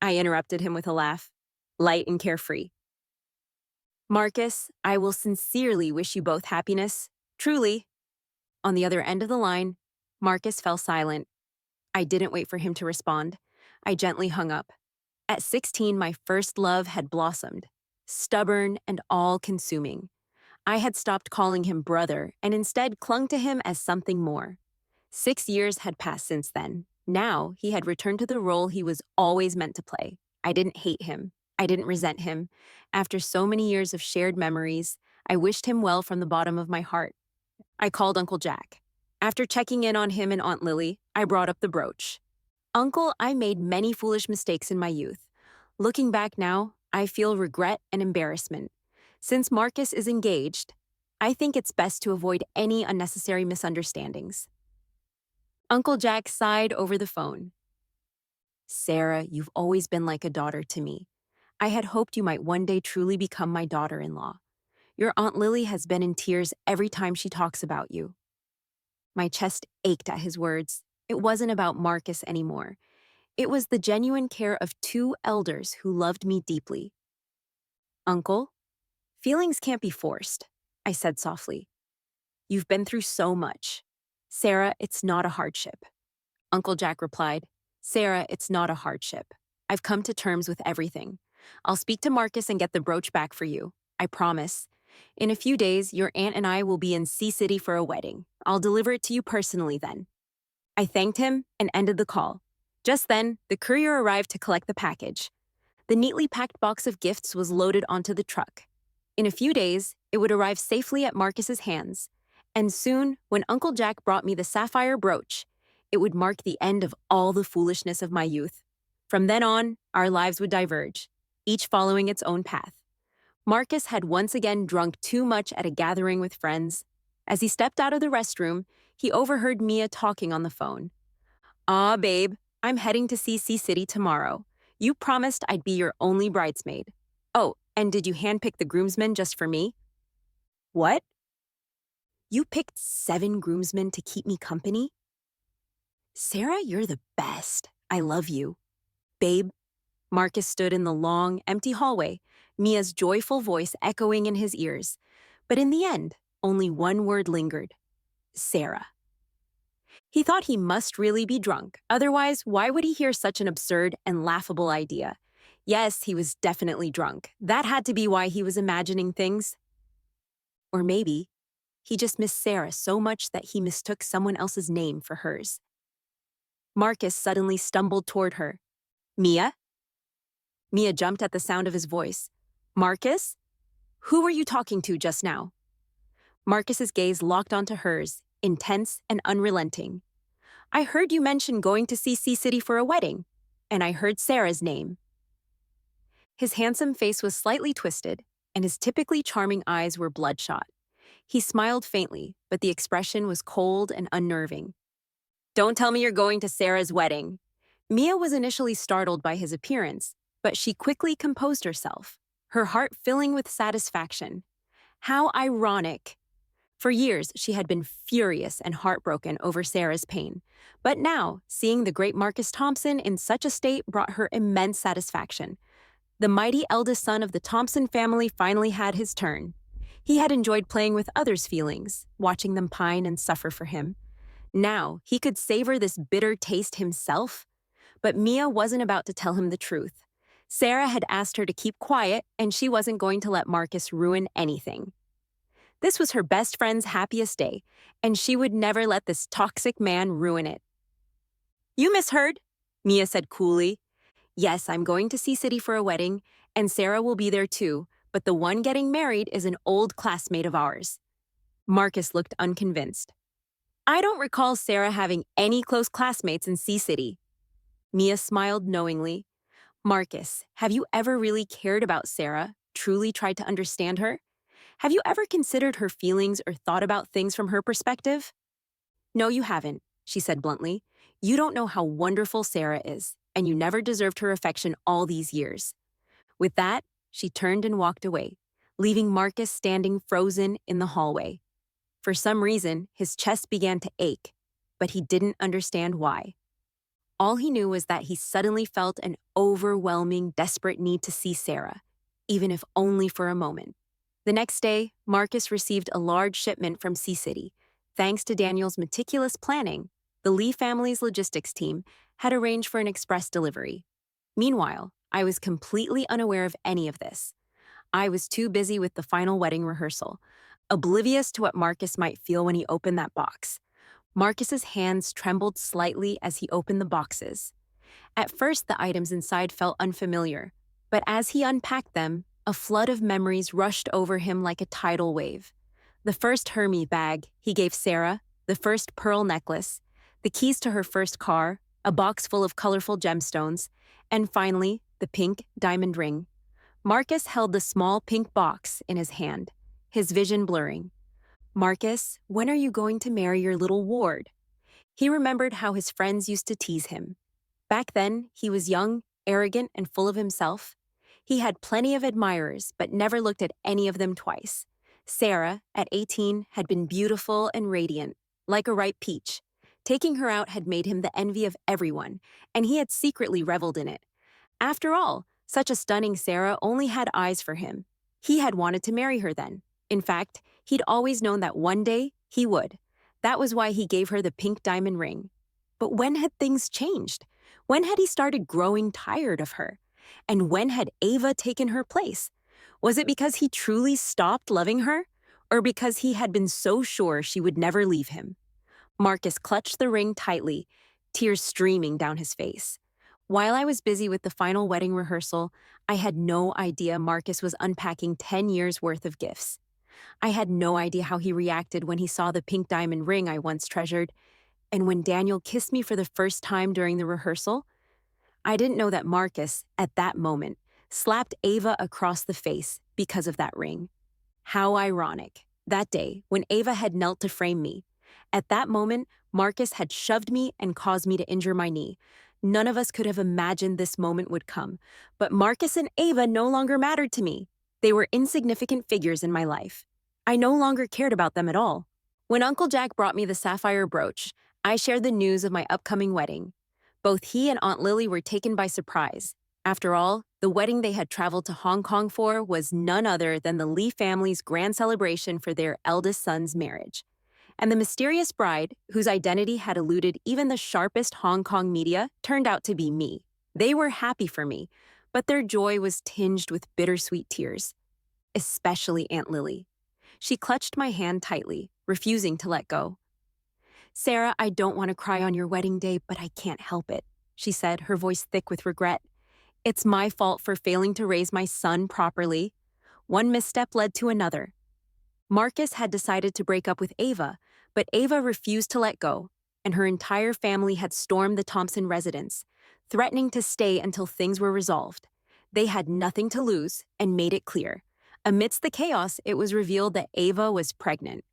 I interrupted him with a laugh, light and carefree. Marcus, I will sincerely wish you both happiness, truly. On the other end of the line, Marcus fell silent. I didn't wait for him to respond. I gently hung up. At 16, my first love had blossomed, stubborn and all-consuming. I had stopped calling him brother and instead clung to him as something more. 6 years had passed since then. Now, he had returned to the role he was always meant to play. I didn't hate him. I didn't resent him. After so many years of shared memories, I wished him well from the bottom of my heart. I called Uncle Jack. After checking in on him and Aunt Lily, I brought up the brooch. Uncle, I made many foolish mistakes in my youth. Looking back now, I feel regret and embarrassment. Since Marcus is engaged, I think it's best to avoid any unnecessary misunderstandings. Uncle Jack sighed over the phone. Sarah, you've always been like a daughter to me. I had hoped you might one day truly become my daughter-in-law. Your Aunt Lily has been in tears every time she talks about you. My chest ached at his words. It wasn't about Marcus anymore. It was the genuine care of two elders who loved me deeply. Uncle, feelings can't be forced, I said softly. You've been through so much. Sarah, it's not a hardship. Uncle Jack replied, Sarah, it's not a hardship. I've come to terms with everything. I'll speak to Marcus and get the brooch back for you. I promise. In a few days, your aunt and I will be in Sea City for a wedding. I'll deliver it to you personally then. I thanked him and ended the call. Just then, the courier arrived to collect the package. The neatly packed box of gifts was loaded onto the truck. In a few days, it would arrive safely at Marcus's hands. And soon, when Uncle Jack brought me the sapphire brooch, it would mark the end of all the foolishness of my youth. From then on, our lives would diverge, each following its own path. Marcus had once again drunk too much at a gathering with friends. As he stepped out of the restroom, he overheard Mia talking on the phone. Babe, I'm heading to see Sea City tomorrow. You promised I'd be your only bridesmaid. Oh, and did you handpick the groomsmen just for me? What? You picked 7 groomsmen to keep me company? Sarah, you're the best. I love you. Babe. Marcus stood in the long, empty hallway, Mia's joyful voice echoing in his ears. But in the end, only one word lingered. Sarah. He thought he must really be drunk. Otherwise, why would he hear such an absurd and laughable idea? Yes, he was definitely drunk. That had to be why he was imagining things. Or maybe he just missed Sarah so much that he mistook someone else's name for hers. Marcus suddenly stumbled toward her. Mia? Mia jumped at the sound of his voice. Marcus? Who were you talking to just now? Marcus's gaze locked onto hers, intense and unrelenting. I heard you mention going to see Sea City for a wedding, and I heard Sarah's name. His handsome face was slightly twisted, and his typically charming eyes were bloodshot. He smiled faintly, but the expression was cold and unnerving. Don't tell me you're going to Sarah's wedding. Mia was initially startled by his appearance, but she quickly composed herself, her heart filling with satisfaction. How ironic! For years, she had been furious and heartbroken over Sarah's pain. But now, seeing the great Marcus Thompson in such a state brought her immense satisfaction. The mighty eldest son of the Thompson family finally had his turn. He had enjoyed playing with others' feelings, watching them pine and suffer for him. Now, he could savor this bitter taste himself. But Mia wasn't about to tell him the truth. Sarah had asked her to keep quiet, and she wasn't going to let Marcus ruin anything. This was her best friend's happiest day, and she would never let this toxic man ruin it. You misheard, Mia said coolly. Yes, I'm going to Sea City for a wedding, and Sarah will be there too, but the one getting married is an old classmate of ours. Marcus looked unconvinced. I don't recall Sarah having any close classmates in Sea City. Mia smiled knowingly. Marcus, have you ever really cared about Sarah, truly tried to understand her? Have you ever considered her feelings or thought about things from her perspective? No, you haven't, she said bluntly. You don't know how wonderful Sarah is, and you never deserved her affection all these years. With that, she turned and walked away, leaving Marcus standing frozen in the hallway. For some reason, his chest began to ache, but he didn't understand why. All he knew was that he suddenly felt an overwhelming, desperate need to see Sarah, even if only for a moment. The next day, Marcus received a large shipment from Sea City. Thanks to Daniel's meticulous planning, the Lee family's logistics team had arranged for an express delivery. Meanwhile, I was completely unaware of any of this. I was too busy with the final wedding rehearsal, oblivious to what Marcus might feel when he opened that box. Marcus's hands trembled slightly as he opened the boxes. At first, the items inside felt unfamiliar, but as he unpacked them, a flood of memories rushed over him like a tidal wave. The first Hermes bag he gave Sarah, the first pearl necklace, the keys to her first car, a box full of colorful gemstones, and finally, the pink diamond ring. Marcus held the small pink box in his hand, his vision blurring. Marcus, when are you going to marry your little ward? He remembered how his friends used to tease him. Back then, he was young, arrogant, and full of himself. He had plenty of admirers, but never looked at any of them twice. Sarah, at 18, had been beautiful and radiant, like a ripe peach. Taking her out had made him the envy of everyone, and he had secretly reveled in it. After all, such a stunning Sarah only had eyes for him. He had wanted to marry her then. In fact, he'd always known that one day he would. That was why he gave her the pink diamond ring. But when had things changed? When had he started growing tired of her? And when had Ava taken her place? Was it because he truly stopped loving her? Or because he had been so sure she would never leave him? Marcus clutched the ring tightly, tears streaming down his face. While I was busy with the final wedding rehearsal, I had no idea Marcus was unpacking 10 years' worth of gifts. I had no idea how he reacted when he saw the pink diamond ring I once treasured, and when Daniel kissed me for the first time during the rehearsal. I didn't know that Marcus, at that moment, slapped Ava across the face because of that ring. How ironic. That day, when Ava had knelt to frame me, at that moment, Marcus had shoved me and caused me to injure my knee. None of us could have imagined this moment would come, but Marcus and Ava no longer mattered to me. They were insignificant figures in my life. I no longer cared about them at all. When Uncle Jack brought me the sapphire brooch, I shared the news of my upcoming wedding. Both he and Aunt Lily were taken by surprise. After all, the wedding they had traveled to Hong Kong for was none other than the Lee family's grand celebration for their eldest son's marriage. And the mysterious bride, whose identity had eluded even the sharpest Hong Kong media, turned out to be me. They were happy for me, but their joy was tinged with bittersweet tears. Especially Aunt Lily. She clutched my hand tightly, refusing to let go. "Sarah, I don't want to cry on your wedding day, but I can't help it," she said, her voice thick with regret. "It's my fault for failing to raise my son properly. One misstep led to another." Marcus had decided to break up with Ava, but Ava refused to let go, and her entire family had stormed the Thompson residence, threatening to stay until things were resolved. They had nothing to lose and made it clear. Amidst the chaos, it was revealed that Ava was pregnant.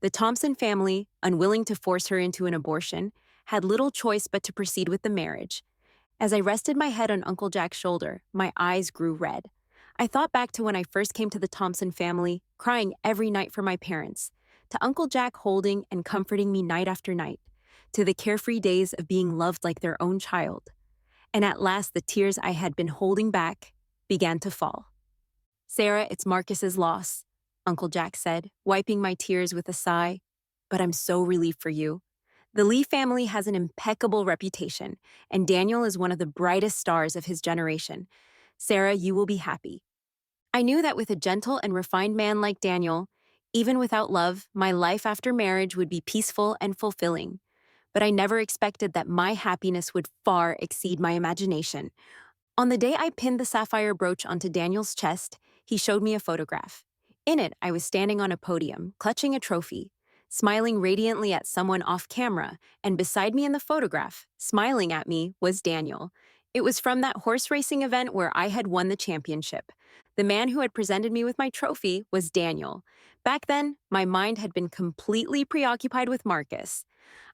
The Thompson family, unwilling to force her into an abortion, had little choice but to proceed with the marriage. As I rested my head on Uncle Jack's shoulder, my eyes grew red. I thought back to when I first came to the Thompson family, crying every night for my parents, to Uncle Jack holding and comforting me night after night, to the carefree days of being loved like their own child. And at last, the tears I had been holding back began to fall. "Sarah, it's Marcus's loss," Uncle Jack said, wiping my tears with a sigh. "But I'm so relieved for you. The Lee family has an impeccable reputation, and Daniel is one of the brightest stars of his generation. Sarah, you will be happy." I knew that with a gentle and refined man like Daniel, even without love, my life after marriage would be peaceful and fulfilling. But I never expected that my happiness would far exceed my imagination. On the day I pinned the sapphire brooch onto Daniel's chest, he showed me a photograph. In it, I was standing on a podium, clutching a trophy, smiling radiantly at someone off camera, and beside me in the photograph, smiling at me, was Daniel. It was from that horse racing event where I had won the championship. The man who had presented me with my trophy was Daniel. Back then, my mind had been completely preoccupied with Marcus.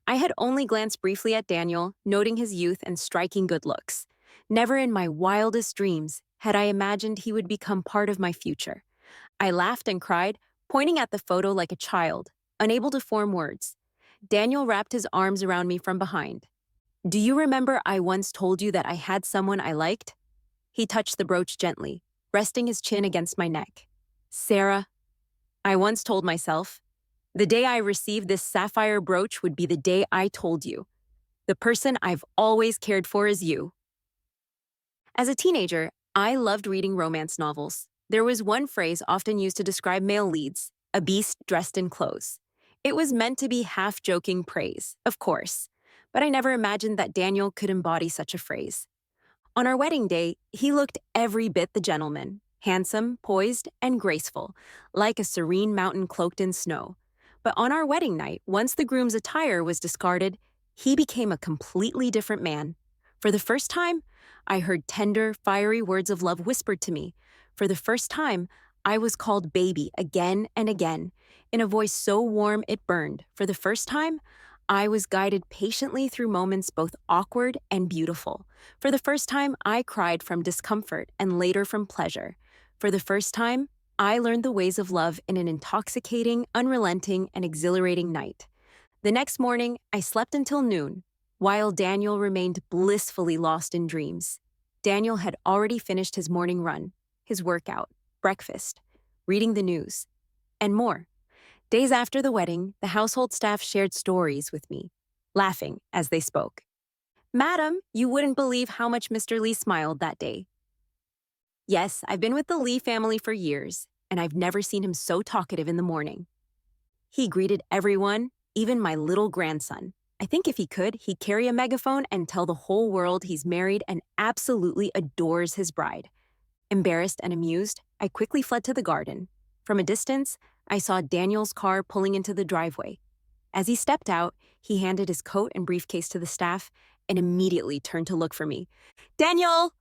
I had only glanced briefly at Daniel, noting his youth and striking good looks. Never in my wildest dreams had I imagined he would become part of my future. I laughed and cried, pointing at the photo like a child, unable to form words. Daniel wrapped his arms around me from behind. "Do you remember I once told you that I had someone I liked?" He touched the brooch gently, resting his chin against my neck. "Sarah, I once told myself, the day I received this sapphire brooch would be the day I told you. The person I've always cared for is you." As a teenager, I loved reading romance novels. There was one phrase often used to describe male leads: a beast dressed in clothes. It was meant to be half-joking praise, of course, but I never imagined that Daniel could embody such a phrase. On our wedding day, he looked every bit the gentleman, handsome, poised, and graceful, like a serene mountain cloaked in snow. But on our wedding night, once the groom's attire was discarded, he became a completely different man. For the first time, I heard tender, fiery words of love whispered to me. For the first time, I was called baby again and again, in a voice so warm it burned. For the first time, I was guided patiently through moments both awkward and beautiful. For the first time, I cried from discomfort and later from pleasure. For the first time, I learned the ways of love in an intoxicating, unrelenting, and exhilarating night. The next morning, I slept until noon, while Daniel remained blissfully lost in dreams. Daniel had already finished his morning run, his workout, breakfast, reading the news, and more. Days after the wedding, the household staff shared stories with me, laughing as they spoke. Madam, you wouldn't believe how much Mr. Lee smiled that day. Yes, I've been with the Lee family for years, and I've never seen him so talkative in the morning. He greeted everyone, even my little grandson. I think if he could, he'd carry a megaphone and tell the whole world he's married and absolutely adores his bride. Embarrassed and amused, I quickly fled to the garden. From a distance, I saw Daniel's car pulling into the driveway. As he stepped out, he handed his coat and briefcase to the staff and immediately turned to look for me. Daniel!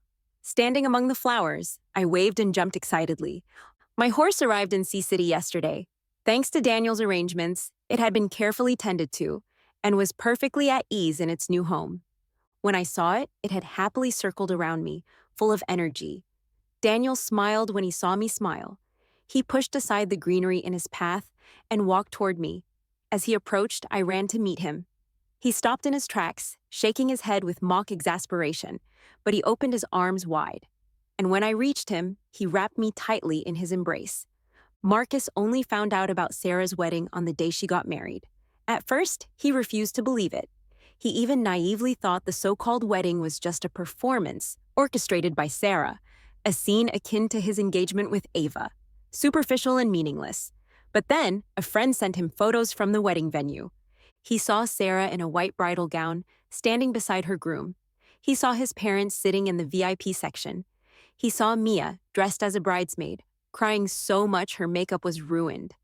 Standing among the flowers, I waved and jumped excitedly. My horse arrived in Sea City yesterday. Thanks to Daniel's arrangements, it had been carefully tended to and was perfectly at ease in its new home. When I saw it, it had happily circled around me, full of energy. Daniel smiled when he saw me smile. He pushed aside the greenery in his path and walked toward me. As he approached, I ran to meet him. He stopped in his tracks, shaking his head with mock exasperation, but he opened his arms wide. And when I reached him, he wrapped me tightly in his embrace. Marcus only found out about Sarah's wedding on the day she got married. At first, he refused to believe it. He even naively thought the so-called wedding was just a performance orchestrated by Sarah, a scene akin to his engagement with Ava, superficial and meaningless. But then, a friend sent him photos from the wedding venue. He saw Sarah in a white bridal gown, standing beside her groom. He saw his parents sitting in the VIP section. He saw Mia, dressed as a bridesmaid, crying so much her makeup was ruined.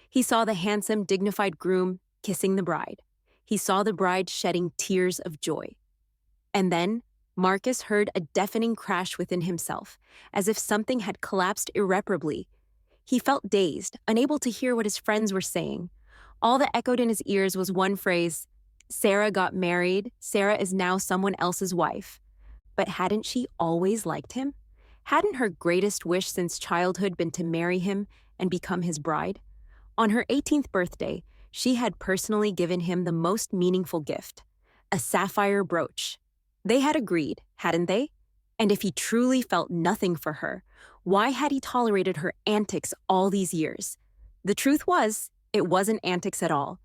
He saw the handsome, dignified groom kissing the bride. He saw the bride shedding tears of joy. And then, Marcus heard a deafening crash within himself, as if something had collapsed irreparably. He felt dazed, unable to hear what his friends were saying. All that echoed in his ears was one phrase: Sarah got married, Sarah is now someone else's wife. But hadn't she always liked him? Hadn't her greatest wish since childhood been to marry him and become his bride? On her 18th birthday, she had personally given him the most meaningful gift, a sapphire brooch. They had agreed, hadn't they? And if he truly felt nothing for her, why had he tolerated her antics all these years? The truth was, it wasn't antics at all.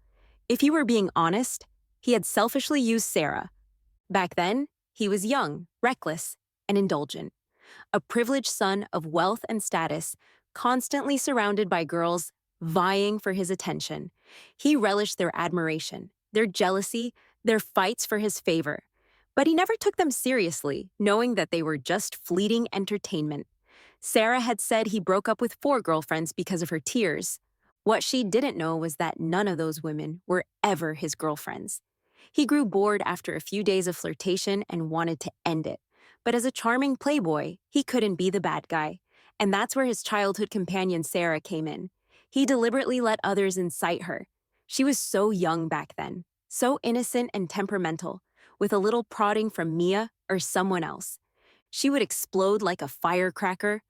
If he were being honest, he had selfishly used Sarah. Back then, he was young, reckless, and indulgent. A privileged son of wealth and status, constantly surrounded by girls vying for his attention. He relished their admiration, their jealousy, their fights for his favor. But he never took them seriously, knowing that they were just fleeting entertainment. Sarah had said he broke up with 4 girlfriends because of her tears. What she didn't know was that none of those women were ever his girlfriends. He grew bored after a few days of flirtation and wanted to end it. But as a charming playboy, he couldn't be the bad guy. And that's where his childhood companion Sarah came in. He deliberately let others incite her. She was so young back then, so innocent and temperamental, with a little prodding from Mia or someone else. She would explode like a firecracker.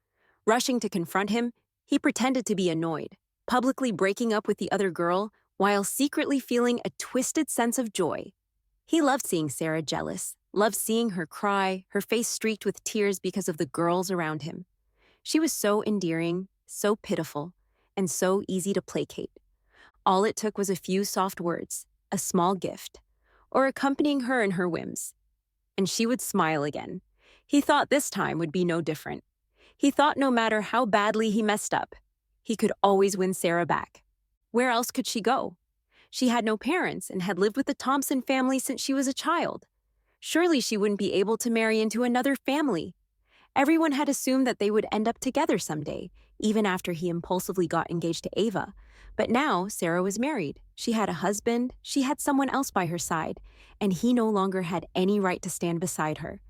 Rushing to confront him, he pretended to be annoyed, publicly breaking up with the other girl while secretly feeling a twisted sense of joy. He loved seeing Sarah jealous, loved seeing her cry, her face streaked with tears because of the girls around him. She was so endearing, so pitiful, and so easy to placate. All it took was a few soft words, a small gift, or accompanying her in her whims. And she would smile again. He thought this time would be no different. He thought no matter how badly he messed up, he could always win Sarah back. Where else could she go? She had no parents and had lived with the Thompson family since she was a child. Surely she wouldn't be able to marry into another family. Everyone had assumed that they would end up together someday, even after he impulsively got engaged to Ava. But now Sarah was married. She had a husband, she had someone else by her side, and he no longer had any right to stand beside her.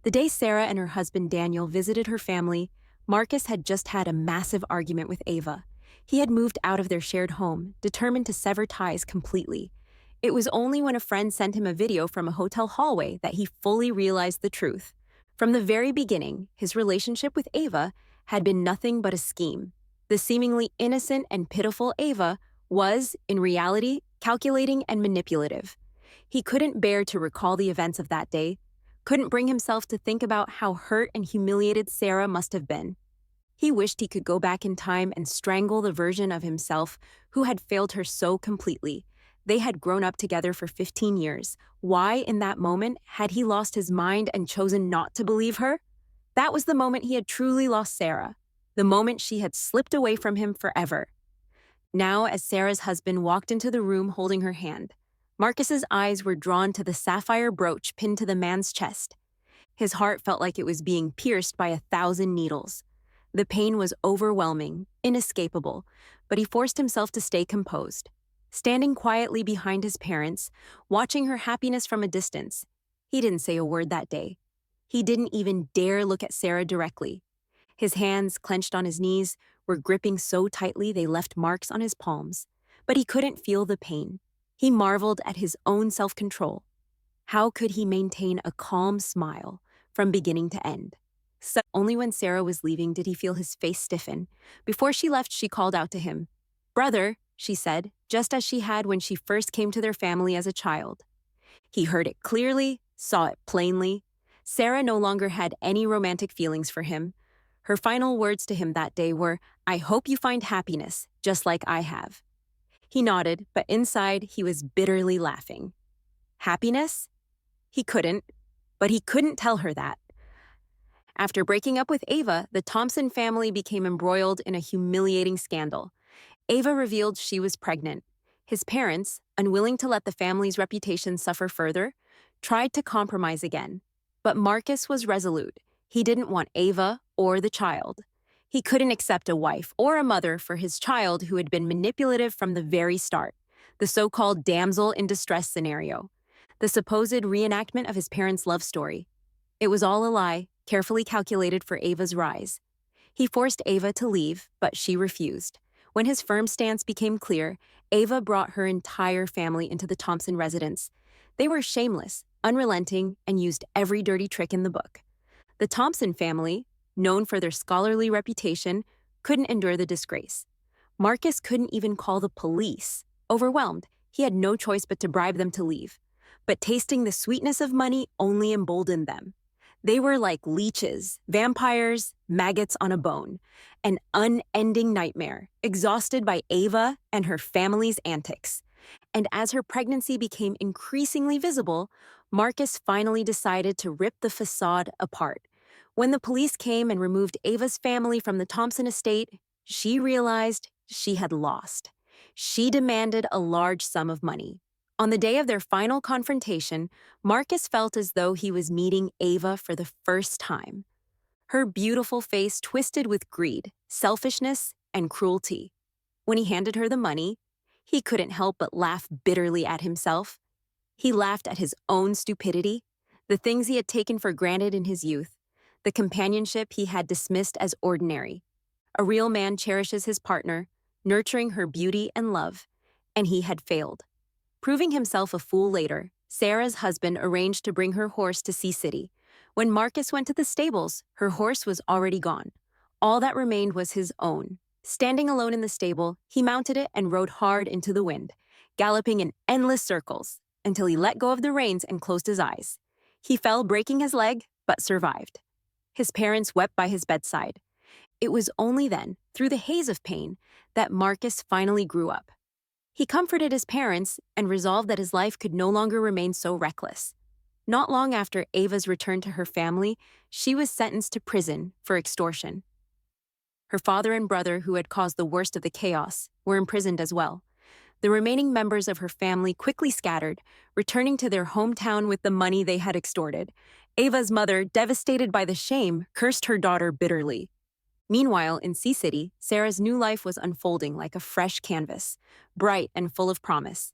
The day Sarah and her husband Daniel visited her family, Marcus had just had a massive argument with Ava. He had moved out of their shared home, determined to sever ties completely. It was only when a friend sent him a video from a hotel hallway that he fully realized the truth. From the very beginning, his relationship with Ava had been nothing but a scheme. The seemingly innocent and pitiful Ava was, in reality, calculating and manipulative. He couldn't bear to recall the events of that day, couldn't bring himself to think about how hurt and humiliated Sarah must have been. He wished he could go back in time and strangle the version of himself who had failed her so completely. They had grown up together for 15 years. Why, in that moment, had he lost his mind and chosen not to believe her? That was the moment he had truly lost Sarah, the moment she had slipped away from him forever. Now, as Sarah's husband walked into the room holding her hand, Marcus's eyes were drawn to the sapphire brooch pinned to the man's chest. His heart felt like it was being pierced by 1,000 needles. The pain was overwhelming, inescapable, but he forced himself to stay composed. Standing quietly behind his parents, watching her happiness from a distance, he didn't say a word that day. He didn't even dare look at Sarah directly. His hands, clenched on his knees, were gripping so tightly they left marks on his palms. But he couldn't feel the pain. He marveled at his own self-control. How could he maintain a calm smile from beginning to end? So only when Sarah was leaving did he feel his face stiffen. Before she left, she called out to him. "Brother," she said, just as she had when she first came to their family as a child. He heard it clearly, saw it plainly. Sarah no longer had any romantic feelings for him. Her final words to him that day were, "I hope you find happiness, just like I have." He nodded, but inside he was bitterly laughing. Happiness? But he couldn't tell her that. After breaking up with Ava, the Thompson family became embroiled in a humiliating scandal. Ava revealed she was pregnant. His parents, unwilling to let the family's reputation suffer further, tried to compromise again. But Marcus was resolute. He didn't want Ava or the child. He couldn't accept a wife or a mother for his child who had been manipulative from the very start, the so-called damsel in distress scenario, the supposed reenactment of his parents' love story. It was all a lie, carefully calculated for Ava's rise. He forced Ava to leave, but she refused. When his firm stance became clear, Ava brought her entire family into the Thompson residence. They were shameless, unrelenting, and used every dirty trick in the book. The Thompson family, known for their scholarly reputation, couldn't endure the disgrace. Marcus couldn't even call the police. Overwhelmed, he had no choice but to bribe them to leave. But tasting the sweetness of money only emboldened them. They were like leeches, vampires, maggots on a bone, an unending nightmare, exhausted by Ava and her family's antics. And as her pregnancy became increasingly visible, Marcus finally decided to rip the facade apart. When the police came and removed Ava's family from the Thompson estate, she realized she had lost. She demanded a large sum of money. On the day of their final confrontation, Marcus felt as though he was meeting Ava for the first time. Her beautiful face twisted with greed, selfishness, and cruelty. When he handed her the money, he couldn't help but laugh bitterly at himself. He laughed at his own stupidity, the things he had taken for granted in his youth, the companionship he had dismissed as ordinary. A real man cherishes his partner, nurturing her beauty and love, and he had failed. Proving himself a fool later, Sarah's husband arranged to bring her horse to Sea City. When Marcus went to the stables, her horse was already gone. All that remained was his own. Standing alone in the stable, he mounted it and rode hard into the wind, galloping in endless circles, until he let go of the reins and closed his eyes. He fell, breaking his leg, but survived. His parents wept by his bedside. It was only then, through the haze of pain, that Marcus finally grew up. He comforted his parents and resolved that his life could no longer remain so reckless. Not long after Ava's return to her family, she was sentenced to prison for extortion. Her father and brother, who had caused the worst of the chaos, were imprisoned as well. The remaining members of her family quickly scattered, returning to their hometown with the money they had extorted. Ava's mother, devastated by the shame, cursed her daughter bitterly. Meanwhile, in Sea City, Sarah's new life was unfolding like a fresh canvas, bright and full of promise.